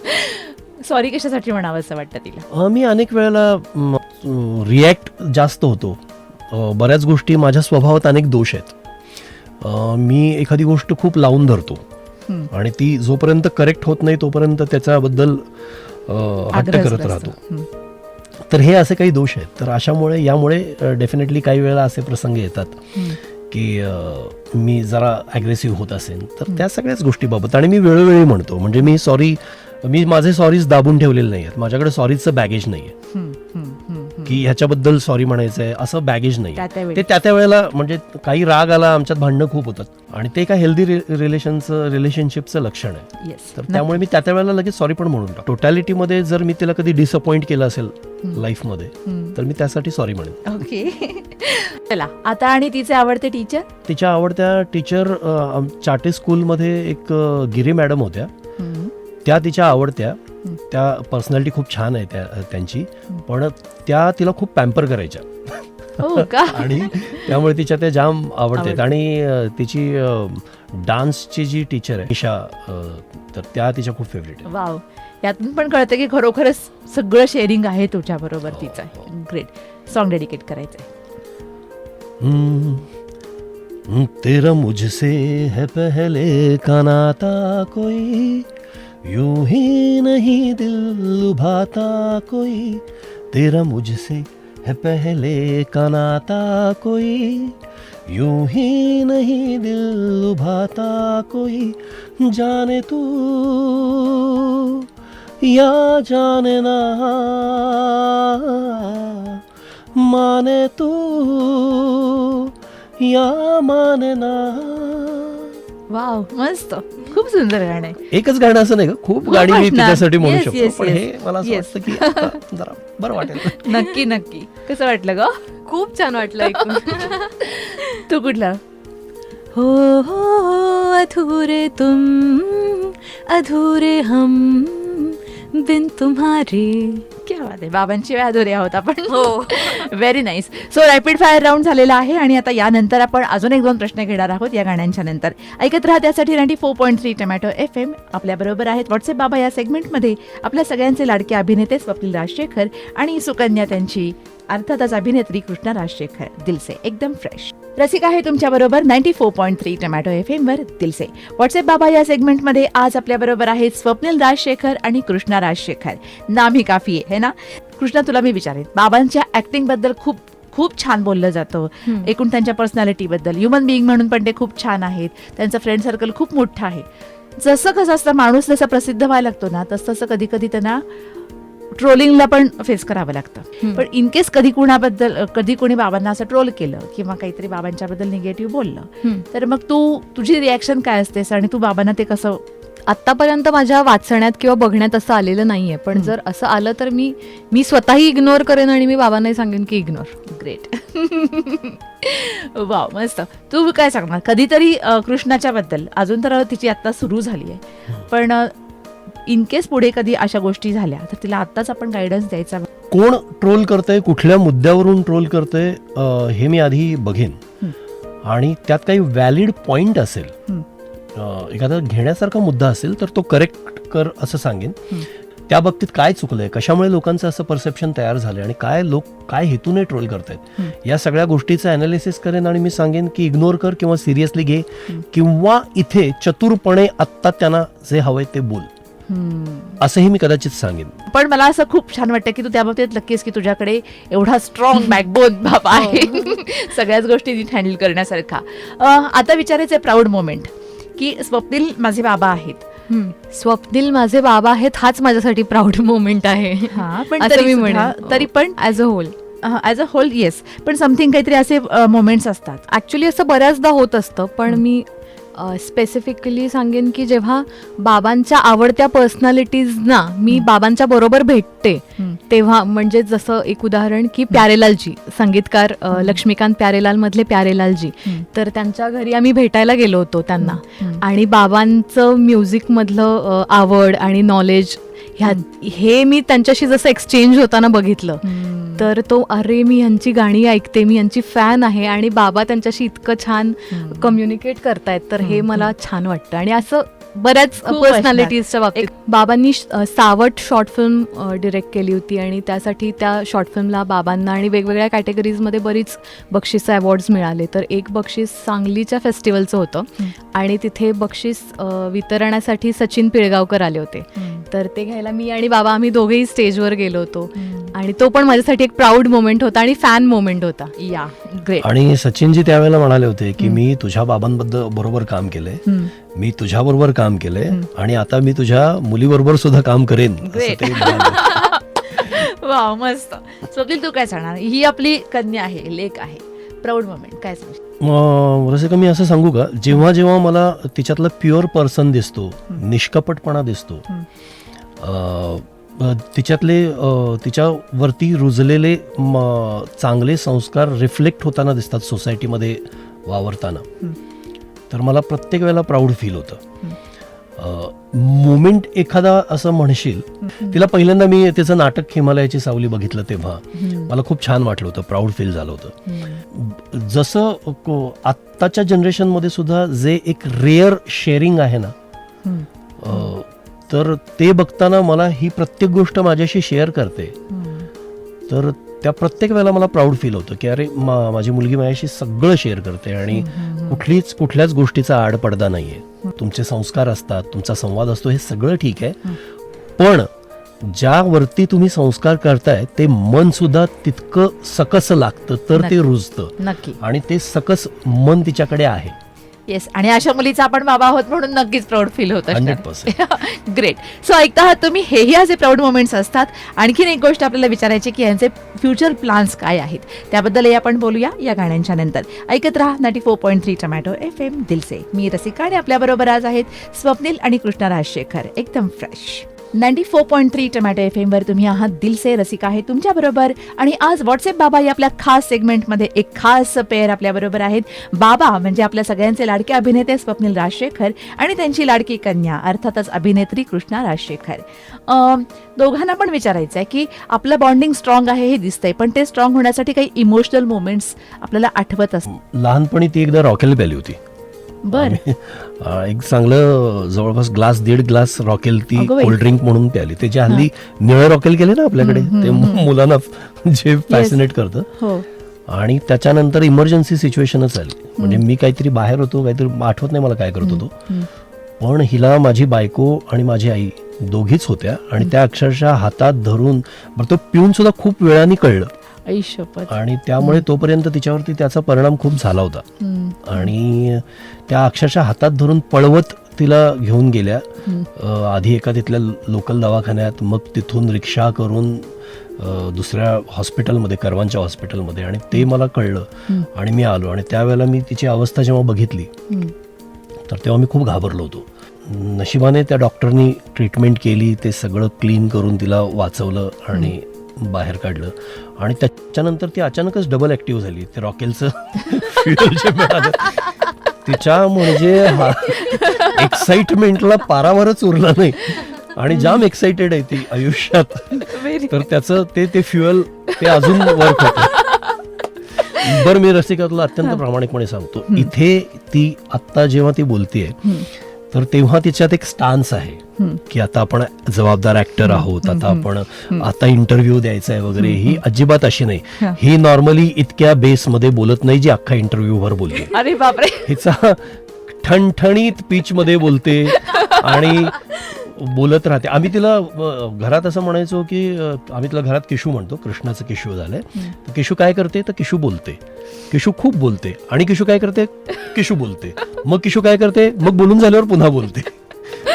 सॉरी कशासाठी म्हणावं असं वाटतं तिला? मी अनेक वेळेला रिॲक्ट जास्त होतो. बऱ्याच गोष्टी माझ्या स्वभावात अनेक दोष आहेत. मी एखादी गोष्ट खूप लावून धरतो आणि ती जोपर्यंत करेक्ट होत नाही तोपर्यंत त्याच्याबद्दल हट्ट आग्रह करत असतो. राहतो. तर हे असे काही दोष आहेत. तर अशामुळे यामुळे डेफिनेटली काही वेळेला असे प्रसंग येतात की मी जरा ॲग्रेसिव्ह होत असेल तर त्या सगळ्याच गोष्टीबाबत. आणि मी वेळोवेळी म्हणतो, म्हणजे मी माझे सॉरीज दाबून ठेवलेले नाही आहेत. माझ्याकडे सॉरीचं बॅगेज नाही आहे की ह्याच्याबद्दल सॉरी म्हणायचं आहे असं बॅगेज नाही. त्या-त्यावेळी. ते त्या वेळेला म्हणजे काही राग आला, आमच्यात भांडणं खूप होतात आणि ते काय हेल्दी रिलेशनशिपचं लक्षण आहे. येस. तर त्यामुळे मी त्या वेळेला लगेच सॉरी पण म्हणून टाकतो. टोटॅलिटीमध्ये जर मी तिला कधी डिसअपॉइंट केलं असेल लाईफमध्ये तर मी त्यासाठी सॉरी म्हणेन. ओके. चला आता आणि तिचे आवडते टीचर? तिच्या आवडत्या टीचर चाटे स्कूलमध्ये एक गिरी मॅडम होत्या. त्या तिच्या आवडत्या. त्या पर्सनॅलिटी खूप छान आहे त्यांची, पण त्या तिला खूप पॅम्पर करायच्या. हो का? आणि त्यामुळे तिच्या त्या जाम आवडतात. आणि तिची डान्सची जी टीचर आहे ईशा, तर त्या तिच्या खूप फेवरेट आहे. वाव, यातून पण कळतं की खरोखरच सगळं शेअरिंग आहे तुझ्या बरोबर तिचं. ग्रेट. सॉन्ग डेडिकेट करायचंय. तेरा मुझसे है पहले का नाता, कोई यूं ही नहीं दिल लुभाता, कोई तेरा मुझसे है पहले का नाता, कोई यूं ही नहीं दिल लुभाता, कोई जाने तू या जाने ना, माने तू या माने ना. वाव, मस्त. खूप सुंदर गाणं आहे. एकच गाणं असं नाही का, खूप हो, गाणी मी वाटणार. तिच्यासाठी म्हणू Yes, शकतो. yes, पण yes. हे मला असं Yes. वाटतं की आता जरा बरं वाटेल. नक्की नक्की. कसं वाटलं ग? खूप छान वाटलं ऐकून. तू कुठला? हो हो अधूरे तुम अधूरे हम बिन तुम्हारे. क्या बात आहे. बाबांची वेळ अधुरे आहोत आपण. हो. Very nice. So rapid fire round झालेला आहे आणि आता यानंतर आपण अजून एक दोन प्रश्न घेणार आहोत या गाण्यांच्या नंतर. ऐकत राहा त्यासाठी 94.3 टोमॅटो FM. आपल्याबरोबर आहेत व्हॉट्सअप बाबा या सेगमेंटमध्ये आपल्या सगळ्यांचे लाडके अभिनेते स्वप्नील राजशेखर आणि सुकन्या त्यांची अर्थातच अभिनेत्री कृष्णा राजशेखर. दिलसे एकदम फ्रेश. रसिक आहे तुमच्या बरोबर 94.3 टोमॅटो FM वर दिलसे. व्हॉट्सअप बाबा या सेगमेंटमध्ये आज आपल्या बरोबर आहेत स्वप्नील राजशेखर आणि कृष्णा राजशेखर. नाम ही काफी आहे ना. कृष्णा, तुला मी विचारेन, बाबांच्या ऍक्टिंग बद्दल खूप खूप छान बोललं जातं. एकूण त्यांच्या पर्सनॅलिटी बद्दल, ह्युमन बिईंग म्हणून पण ते खूप छान आहेत. त्यांचं फ्रेंड सर्कल खूप मोठं आहे. जसं कसं असतं, माणूस जसा प्रसिद्ध व्हायला लागतो ना तसं तसं कधी कधी त्यांना ट्रोलिंगला पण फेस करावं लागतं. पण इन केस कधी कोणी बाबांना असं ट्रोल केलं किंवा काहीतरी बाबांच्याबद्दल निगेटिव्ह बोललं तर मग तुझी रिॲक्शन काय असतेस आणि तू बाबांना ते कसं? आतापर्यंत माझ्या वाचण्यात किंवा बघण्यात असं आलेलं नाहीये, पण जर असं आलं तर मी स्वतःही इग्नोर करेन आणि मी बाबांनाही सांगेन की इग्नोर. ग्रेट. वाव, मस्त. तू काय सांगणार कधीतरी कृष्णाच्या बद्दल? अजून तर तिची आत्ता सुरू झाली आहे, पण इन केस पुढे कधी अशा गोष्टी झाल्या तर तिला आत्ताच आपण गायडन्स द्यायचा. कोण ट्रोल करतंय, कुठल्या मुद्द्यावरून ट्रोल करतंय हे मी आधी बघेन. आणि त्यात काही व्हॅलिड पॉइंट असेल, एखादा घेण्यासारखा मुद्दा असेल तर तो करेक्ट कर असं सांगेन. त्या बाबतीत काय चुकलंय, कशामुळे लोकांचं असं परसेप्शन तयार झालंय आणि काय हेतूने ट्रोल करतायत, या सगळ्या गोष्टीचं अनालिसिस करेन आणि मी सांगेन की इग्नोर कर किंवा सिरियसली घे किंवा इथे चतुरपणे आत्ता त्यांना जे हवंय ते बोल, असंही मी कदाचित सांगेन. पण मला असं खूप छान वाटतं की तू त्या बाबतीत लक्कीस की तुझ्याकडे एवढा स्ट्रॉंग बॅकबोन बाबा आहे सगळ्याच गोष्टी नीट हँडल करण्यासारखा. आता विचारायचं प्राऊड मोमेंट की स्वप्नील माझे बाबा आहेत. स्वप्नील माझे बाबा आहेत हाच माझ्यासाठी प्राऊड मोमेंट आहे. पण असं मी म्हणेन. तरी पण ॲज अ होल येस, पण समथिंग काहीतरी असे मोमेंट्स असतात. ऍक्च्युली असं बऱ्याचदा होत असतं, पण मी स्पेसिफिकली सांगेन की जेव्हा बाबांच्या आवडत्या पर्सनॅलिटीजना मी बाबांच्या बरोबर भेटते तेव्हा, म्हणजे जसं एक उदाहरण की प्यारेलालजी संगीतकार, लक्ष्मीकांत प्यारेलाल मधले प्यारेलालजी, तर त्यांच्या घरी आम्ही भेटायला गेलो होतो त्यांना, आणि बाबांचं म्युझिक मधलं आवड आणि नॉलेज हे मी त्यांच्याशी जसं एक्सचेंज होताना बघितलं, तर तो अरे मी यांची गाणी ऐकते, मी यांची फॅन आहे आणि बाबा त्यांच्याशी इतकं छान कम्युनिकेट करतायत, तर हे मला छान वाटतं. आणि असं बऱ्याच खूप पर्सनॅलिटीजच्या बाबतीत बाबांनी सावट शॉर्ट फिल्म डिरेक्ट केली होती आणि त्यासाठी त्या शॉर्ट फिल्मला बाबांना आणि वेगवेगळ्या कॅटेगरीजमध्ये बरीच बक्षिसं अवॉर्ड्स मिळाले. तर एक बक्षीस सांगलीच्या फेस्टिवलचं होतं आणि तिथे बक्षीस वितरणासाठी सचिन पिळगावकर आले होते, तर ते घ्यायला मी आणि बाबा आम्ही दोघेही स्टेजवर गेलो होतो आणि तो पण माझ्यासाठी एक प्राऊड मोमेंट होता आणि फॅन मोमेंट होता. या ग्रेट. आणि सचिनजी त्यावेळेला म्हणाले होते की मी तुझ्या बाबांबद्दल बरोबर काम केलंय, मी तुझ्या बरोबर काम केलंय आणि आता मी तुझ्या मुलीबरोबर सुद्धा काम करेन, असं ते म्हणाले. वा मस्त. स्वप्नील तू काय सांगणार? ही आपली कन्या आहे, लेक आहे, प्राऊड मोमेंट काय सांगशील? रसिका मी असं सांगू का, जेव्हा जेव्हा मला तिच्यातला प्युअर पर्सन दिसतो, निष्कपटपणा दिसतो, तिच्यातले तिच्यावरती रुजलेले चांगले संस्कार रिफ्लेक्ट होताना दिसतात सोसायटीमध्ये वावरताना, तर मला प्रत्येक वेळेला प्राऊड फील होतं. मोमेंट एखादा असं म्हणशील, तिला पहिल्यांदा मी तिचं नाटक हिमालयाची सावली बघितलं तेव्हा मला खूप छान वाटलं होतं, प्राऊड फील झालं होतं. जसं आत्ताच्या जनरेशनमध्ये सुद्धा जे एक रेअर शेअरिंग आहे ना, तर ते बघताना मला ही प्रत्येक गोष्ट माझ्याशी शेअर करते, तर त्या प्रत्येक वेळेला मला प्राऊड फील होतं की अरे माझी मुलगी माझ्याशी सगळं शेअर करते आणि कुठल्याच गोष्टीचा आड पडदा नाहीये. तुमचे संस्कार असतात, तुमचा संवाद असतो, हे सगळं ठीक आहे, पण ज्यावरती तुम्ही संस्कार करताय ते मन सुद्धा तितकं सकस लागतं, तर ते रुजतं. नक्की. आणि ते सकस मन तिच्याकडे आहे. येस. आणि अशा मुलीचा आपण बाबा आहोत म्हणून नक्कीच प्राऊड फील होत 100%. ग्रेट. सो ऐकता आहात तुम्ही, हेही असे प्राऊड मोमेंट्स असतात. आणखीन एक गोष्ट आपल्याला विचारायची की यांचे फ्युचर प्लॅन्स काय आहेत, त्याबद्दलही आपण बोलूया या गाण्यांच्या नंतर. ऐकत राहा 94.3 टोमॅटो FM दिलसे. मी रसिका आणि आपल्याबरोबर आज आहेत स्वप्नील आणि कृष्णा राजशेखर, एकदम फ्रेश. 94.3 टोमॅटो FM वर तुम्ही आहात दिलसे. रसिका आहे तुमच्या बरोबर आणि आज व्हॉट्सअप बाबा या आपल्या खास सेगमेंटमध्ये एक खास पेअर आपल्या बरोबर आहेत. बाबा म्हणजे आपल्या सगळ्यांचे लाडके अभिनेते स्वप्नील राजशेखर आणि त्यांची लाडकी कन्या अर्थातच अभिनेत्री कृष्णा राजशेखर. दोघांना पण विचारायचं आहे की आपलं बॉन्डिंग स्ट्रॉंग आहे हे दिसतंय, पण ते स्ट्रॉंग होण्यासाठी काही इमोशनल मोमेंट्स आपल्याला आठवत असतात? लहानपणी ती एकदा रॉकेल प्याली होती. बर. एक चांगलं जवळपास 1.5 ग्लास रॉकेल ती अगं बाई. कोल्ड्रिंक म्हणून प्याली. त्याच्या हल्ली निळे रॉकेल केले ना आपल्याकडे, ते मुलांना जे फॅसिनेट करतं. हो. आणि त्याच्यानंतर इमर्जन्सी सिच्युएशनच आली, म्हणजे मी काहीतरी बाहेर होतो, काहीतरी आठवत नाही मला काय करत होतो, पण हिला माझी बायको आणि माझी आई दोघीच होत्या आणि त्या अक्षरशः हातात धरून, बरं तो पिऊन सुद्धा खूप वेळाने कळलं आणि त्यामुळे तोपर्यंत तिच्यावरती त्याचा परिणाम खूप झाला होता. आणि त्या अक्षरशः हातात धरून पळवत तिला घेऊन गेल्या, आधी एका तिथल्या लोकल दवाखान्यात, मग तिथून रिक्षा करून दुसऱ्या हॉस्पिटलमध्ये, करवांच्या हॉस्पिटलमध्ये, आणि ते मला कळलं आणि मी आलो. आणि त्यावेळेला मी तिची अवस्था जेव्हा बघितली तर तेव्हा मी खूप घाबरलो होतो. नशिबाने त्या डॉक्टरनी ट्रीटमेंट केली, ते सगळं क्लीन करून तिला वाचवलं आणि बाहेर काढलं. आणि त्याच्यानंतर ती अचानकच डबल ऍक्टिव्ह झाली. ते रॉकेलचं फ्युएल जे मिळालं तिच्या, म्हणजे एक्साइटमेंटला पारावरच उरला नाही आणि जाम एक्साइटेड आहे ती आयुष्यात, तर त्याचं ते फ्युएल ते अजून वर्क होतं. बरं मी रसिका तुला अत्यंत प्रामाणिकपणे सांगतो, इथे ती आत्ता जेव्हा ती बोलतेय तर तेव्हा तिच्यात एक स्टान्स आहे की आता आपण जबाबदार ऍक्टर आहोत, आता इंटरव्ह्यू द्यायचा आहे वगैरे, ही अजिबात अशी नाही. ही नॉर्मली इतक्या बेसमध्ये बोलत नाही जी अख्खा इंटरव्ह्यू वर बोलते. अरे बापरे. हिचा ठणठणीत पिच मध्ये बोलते आणि बोलत राहते. आम्ही तिला घरात असं म्हणायचो की आम्ही तिला घरात किशू म्हणतो, कृष्णाचं किशू झालंय. तर किशू काय करते तर किशू बोलते, किशू खूप बोलते. आणि किशू काय करते, किशू बोलते, मग किशू काय करते, मग बोलून झाल्यावर पुन्हा बोलते.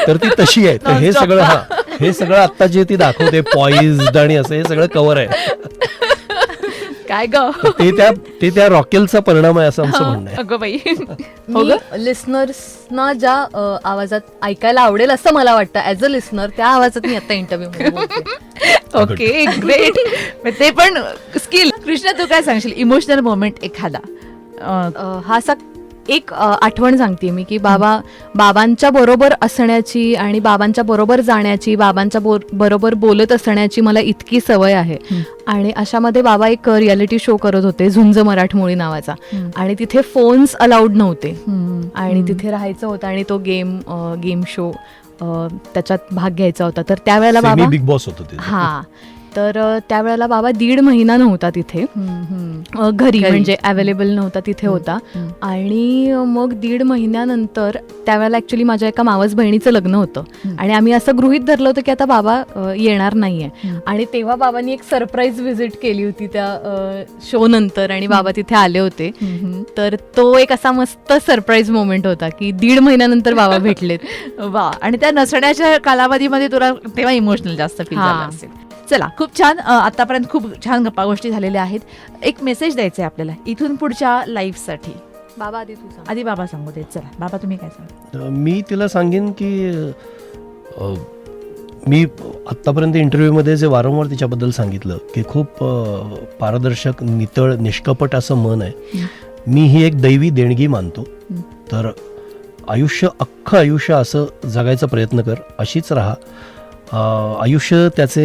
तर ती तशी आहे. तर हे सगळं हे सगळं आता जे ती दाखवते पॉइज्ड आणि असं, हे सगळं कव्हर आहे. काय ग ते त्या रॉकेलचा परिणाम आहे असं आमचं म्हणणं आहे. अगं बाई हो मी लिस्नर्सना ज्या आवाजात ऐकायला आवडेल असं मला वाटतं ऍज अ लिस्नर, त्या आवाजात मी आता इंटरव्ह्यू ओके ग्रेट. ते पण स्किल. कृष्णा तू काय सांगशील इमोशनल मोमेंट एखादा? हा असा एक आठवण सांगते मी की बाबांच्या बरोबर असण्याची आणि बाबांच्या बरोबर जाण्याची, बाबांच्या बरोबर बोलत असण्याची मला इतकी सवय आहे. आणि अशामध्ये बाबा एक रियालिटी शो करत होते, झुंज मराठमोळी नावाचा, आणि तिथे फोन्स अलाउड नव्हते आणि तिथे राहायचं होतं आणि तो गेम शो त्याच्यात भाग घ्यायचा होता. तर त्यावेळेला बाबा बिग बॉस होतं ते. हा, तर त्यावेळेला बाबा 1.5 महिना नव्हता तिथे घरी, म्हणजे अवेलेबल नव्हता, तिथे होता. आणि मग 1.5 महिन्यानंतर त्यावेळेला ऍक्च्युली माझ्या एका मावस बहिणीचं लग्न होतं आणि आम्ही असं गृहीत धरलं होतं की आता बाबा येणार नाहीये. आणि तेव्हा बाबांनी एक सरप्राईज व्हिजिट केली होती त्या शो नंतर आणि बाबा तिथे आले होते. तर तो एक असा मस्त सरप्राईज मोमेंट होता की 1.5 महिन्यानंतर बाबा भेटलेत. वा. आणि त्या नसण्याच्या कालावधीमध्ये तुला तेव्हा इमोशनल जास्त फील झालं असेल. चला, खूप छान. आतापर्यंत खूप छान गप्पा गोष्टी झालेल्या आहेत. एक मेसेज द्यायचा आहे आपल्याला इथून पुढच्या लाईफसाठी. बाबा आधी तू सांग. आधी बाबा सांगू देत. चला बाबा तुम्ही काय सांगा? मी तिला सांगेन की मी आत्तापर्यंत इंटरव्ह्यूमध्ये जे वारंवार तिच्याबद्दल सांगितलं की खूप पारदर्शक, नितळ, निष्कपट असं मन आहे. मी ही एक दैवी देणगी मानतो. तर अख्खं आयुष्य असं जगायचा प्रयत्न कर, अशीच राहा. आयुष्य त्याचे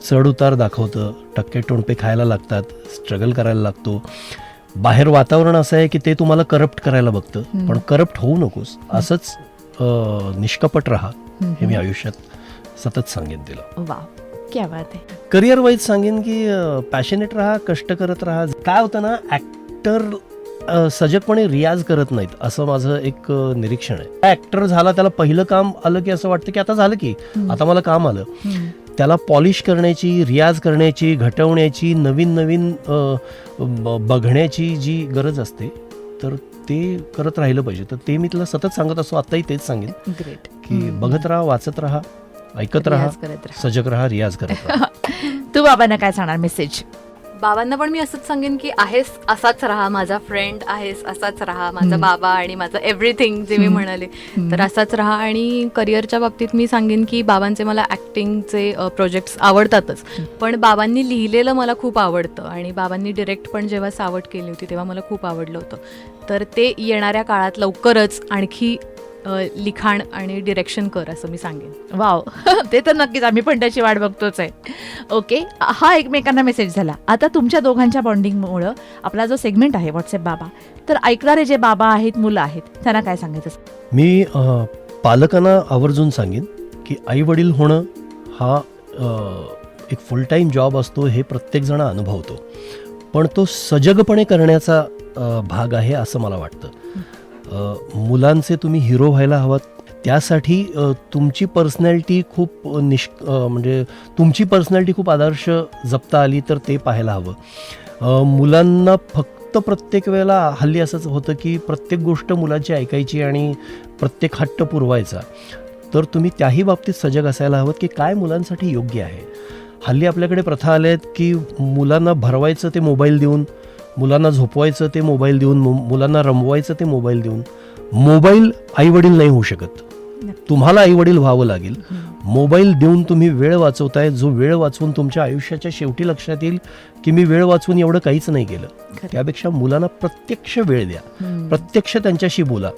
चढ उतार दाखवतं, टक्के टोणपे खायला लागतात, स्ट्रगल करायला लागतो. बाहेर वातावरण असं आहे की ते तुम्हाला करप्ट करायला बघतं, पण करप्ट होऊ नकोस, असंच निष्कपट राहा. हे मी आयुष्यात सतत सांगेन तिला. वा, क्या बात आहे. करिअर वाईज सांगेन की पॅशनेट राहा, कष्ट करत राहा. काय होतं ना, ॲक्टर सजगपणे रियाज करत नाहीत, असं माझं एक निरीक्षण आहे. ॲक्टर झाला, त्याला पहिलं काम आलं की असं वाटतं की आता झालं की आता मला काम आलं. त्याला पॉलिश करण्याची, रियाज करण्याची, घटवण्याची, नवीन नवीन बघण्याची जी गरज असते, तर ते करत राहिलं पाहिजे. तर ते मी तुला सतत सांगत असतो, आत्ताही तेच सांगेन. ग्रेट. की बघत राहा, वाचत राहा, ऐकत राहा, रियाज करत राहा. सजग राहा, रियाज करत राहा. तू बाबांना काय सांगणार मेसेज? बाबांना पण मी असंच सांगेन की आहेस असाच राहा, माझा फ्रेंड आहेस असाच राहा, माझा बाबा आणि माझं एव्हरीथिंग जे मी म्हणाले तर असाच राहा. आणि करिअरच्या बाबतीत मी सांगेन की बाबांचे मला ॲक्टिंगचे प्रोजेक्ट्स आवडतातच, पण बाबांनी लिहिलेलं मला खूप आवडतं आणि बाबांनी डिरेक्ट पण जेव्हा सावट केली होती तेव्हा मला खूप आवडलं होतं. तर ते येणाऱ्या काळात लवकरच आणखी लिखाण आणि डिरेक्शन कर असं मी सांगेन. वाव. ते तर नक्कीच, आम्ही पण त्याची वाट बघतोच आहे. ओके, हा एकमेकांना मेसेज झाला. आता तुमच्या दोघांच्या बॉन्डिंगमुळं आपला जो सेगमेंट आहे व्हॉट्सअप बाबा, तर ऐकणारे जे बाबा आहेत, मुलं आहेत, त्यांना काय सांगायचं? मी पालकांना आवर्जून सांगेन की आई वडील होणं हा एक फुल टाईम जॉब असतो, हे प्रत्येकजण अनुभवतो, पण तो सजगपणे करण्याचा भाग आहे असं मला वाटतं. मुलांचे तुम्ही हिरो व्हायला हवात, त्यासाठी तुमची पर्सनॅलिटी खूप म्हणजे तुमची पर्सनॅलिटी खूप आदर्श जपता आली तर ते पाहायला हवं. मुलांना फक्त प्रत्येक वेळेला हल्ली असंच होतं की प्रत्येक गोष्ट मुलांची ऐकायची आणि प्रत्येक हट्ट पुरवायचा. तर तुम्ही त्याही बाबतीत सजग असायला हवं की काय मुलांसाठी योग्य आहे. हल्ली आपल्याकडे प्रथा आल्या आहेत की मुलांना भरवायचं ते मोबाईल देऊन, मुलांना झोपवायचं ते मोबाईल देऊन, मुलांना रमवायचं ते मोबाईल देऊन. मोबाईल आईवडील नाही होऊ शकत, तुम्हाला आईवडील व्हावं लागेल. मोबाईल देऊन तुम्ही वेळ वाचवताय, जो वेळ वाचवून तुमच्या आयुष्याच्या शेवटी लक्षात येईल की मी वेळ वाचवून एवढं काहीच नाही केलं. त्यापेक्षा मुलांना प्रत्यक्ष वेळ द्या, प्रत्यक्ष त्यांच्याशी बोला.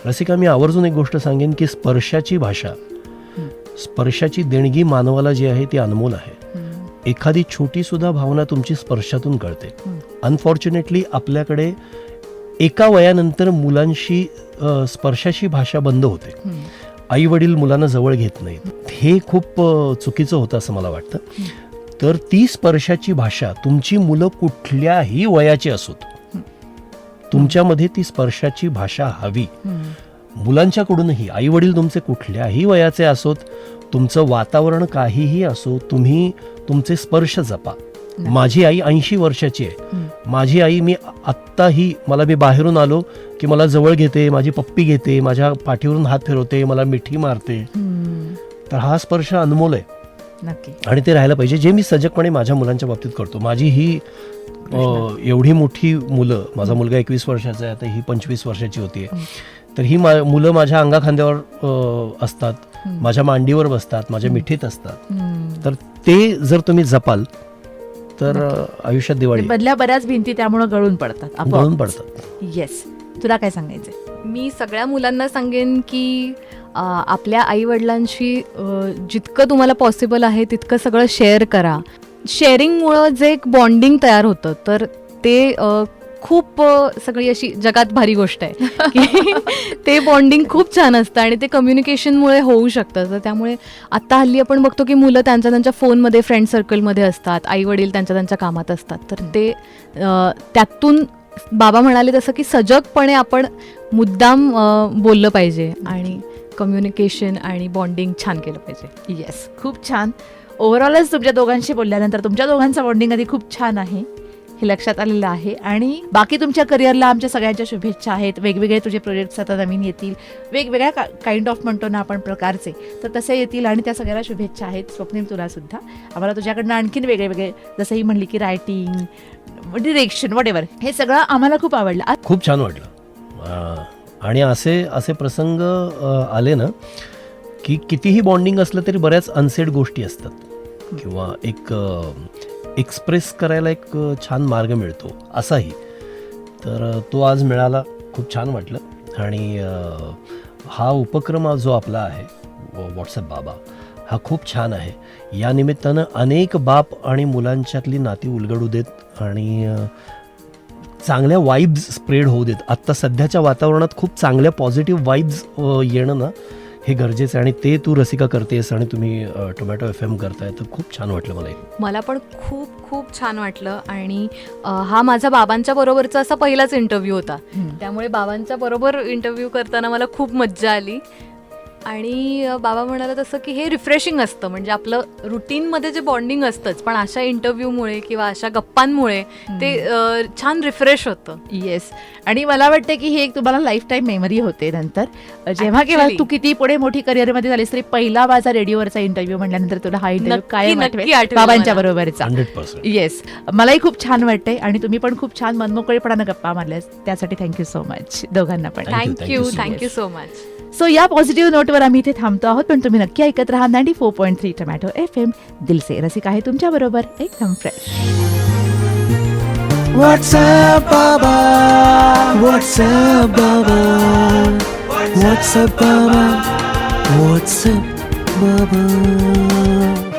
रसिका, मी आवर्जून एक गोष्ट सांगेन की स्पर्शाची भाषा, स्पर्शाची देणगी मानवाला जी आहे ती अनमोल आहे. एखादी छोटी सुद्धा भावना तुमची स्पर्शातून कळते. अनफॉर्च्युनेटली आपल्याकडे एका वयानंतर मुलांशी स्पर्शाची भाषा बंद होते. आई वडील मुलांना जवळ घेत नाहीत, हे खूप चुकीचं होतं असं मला वाटतं. तर ती स्पर्शाची भाषा तुमची मुलं कुठल्याही वयाची असोत, तुमच्यामध्ये ती स्पर्शाची भाषा हवी. मुलांच्याकडूनही आई वडील तुमचे कुठल्याही वयाचे असोत, तुमचं वातावरण काहीही असो, तुम्ही तुमचे स्पर्श जपा. माझी आई 80 वर्षाची आहे. माझी आई, मी आत्ताही, मी बाहेरून आलो की मला जवळ घेते, माझी पप्पी घेते, माझ्या पाठीवरून हात फिरवते, मला मिठी मारते. तर हा स्पर्श अनमोल आहे नक्की, आणि ते राहायला पाहिजे, जे मी सजगपणे माझ्या मुलांच्या बाबतीत करतो. माझी ही एवढी मोठी मुलं, माझा मुलगा 21 वर्षाचा आहे, आता ही 25 वर्षाची होती, तर ही मुलं माझ्या अंगाखांद्यावर असतात, माझ्या मांडीवर बसतात, माझ्या मिठीत असतात. तर ते जर तुम्ही जपाल तर आयुष्यात दिवाळी बदल्या बऱ्याच भिंती त्यामुळे गळून पडतात, गळून पडतात. येस. तुला काय सांगायचंय? मी सगळ्या मुलांना सांगेन की आपल्या आईवडिलांशी जितकं तुम्हाला पॉसिबल आहे तितकं सगळं शेअर करा. शेअरिंगमुळं जे एक बॉन्डिंग तयार होतं तर ते खूप सगळी अशी जगात भारी गोष्ट आहे की ते बॉन्डिंग खूप छान असतं आणि ते कम्युनिकेशनमुळे होऊ शकतं. तर त्यामुळे आत्ता हल्ली आपण बघतो की मुलं त्यांच्या फोनमध्ये फ्रेंड सर्कलमध्ये असतात, आई वडील त्यांच्या कामात असतात. तर ते त्यातून बाबा म्हणाले तसं की सजगपणे आपण मुद्दाम बोललं पाहिजे आणि कम्युनिकेशन आणि बॉन्डिंग छान केलं पाहिजे. येस, खूप छान. ओव्हरऑलच तुमच्या दोघांशी बोलल्यानंतर तुमच्या दोघांचा बॉन्डिंग आधी खूप छान आहे हे लक्षात आलेलं आहे. आणि बाकी तुमच्या करिअरला आमच्या सगळ्यांच्या शुभेच्छा आहेत. वेगवेगळे तुझे प्रोजेक्ट्स आता नवीन येतील, वेगवेगळ्या काइंड ऑफ म्हणतो ना आपण प्रकारचे, तर तसे येतील आणि त्या सगळ्याला शुभेच्छा आहेत. स्वप्नील तुला सुद्धा. आम्हाला तुझ्याकडनं आणखीन वेगळे जसं ही म्हणली की रायटिंग, डिरेक्शन, वॉट एव्हर, हे सगळं आम्हाला खूप आवडलं. खूप छान वाटलं. आणि असे प्रसंग आले ना की कितीही बॉन्डिंग असलं तरी बऱ्याच अनसेड गोष्टी असतात किंवा एक एक्सप्रेस करायला एक छान मार्ग मिळतो असाही. तर तो आज मिळाला, खूप छान वाटलं. आणि हा उपक्रम जो आपला आहे व्हॉट्सअप बाबा, हा खूप छान आहे. या निमित्तानं अनेक बाप आणि मुलांच्यातली नाती उलगडू देत आणि चांगल्या वाईब्स स्प्रेड होऊ देत. आत्ता सध्याच्या वातावरणात खूप चांगल्या पॉझिटिव्ह वाईब्स येणं ना हे गरजेचं आहे आणि ते तू रसिका करतेस आणि तुम्ही टोमॅटो FM करताय, तर खूप छान वाटलं मला. मला पण खूप छान वाटलं. आणि हा माझा बाबांच्या बरोबरचा असा पहिलाच इंटरव्ह्यू होता, त्यामुळे बाबांच्या बरोबर इंटरव्ह्यू करताना मला खूप मज्जा आली. आणि बाबा म्हणाले तसं की हे रिफ्रेशिंग असतं, म्हणजे आपलं रुटीनमध्ये जे बॉन्डिंग असतंच पण अशा इंटरव्ह्यूमुळे किंवा अशा गप्पांमुळे ते छान रिफ्रेश होतं. येस. आणि मला वाटतं की ही एक तुम्हाला लाईफ टाईम मेमरी होते नंतर, जेव्हा केव्हा तू किती पुढे मोठी करिअरमध्ये झालीस तरी पहिला माझा रेडिओवरचा इंटरव्ह्यू म्हटल्यानंतर तुला हा इंटरव्ह्यू काय आठवेल बाबांच्या बरोबरचा. 100%. येस, मलाही खूप छान वाटतंय आणि तुम्ही पण खूप छान मनमोकळेपणानं गप्पा मारल्यास, त्यासाठी थँक्यू सो मच दोघांना पण. Thank you so much. सो या पॉझिटिव्ह नोटवर आम्ही इथे थांबतो आहोत, पण तुम्ही नक्की ऐकत राहा 94.3 टोमॅटो FM. दिलसे रसिका आहे तुमच्या बरोबर एकदम fresh. What's up, Baba? What's up, Baba? What's up, Baba? What's up, Baba?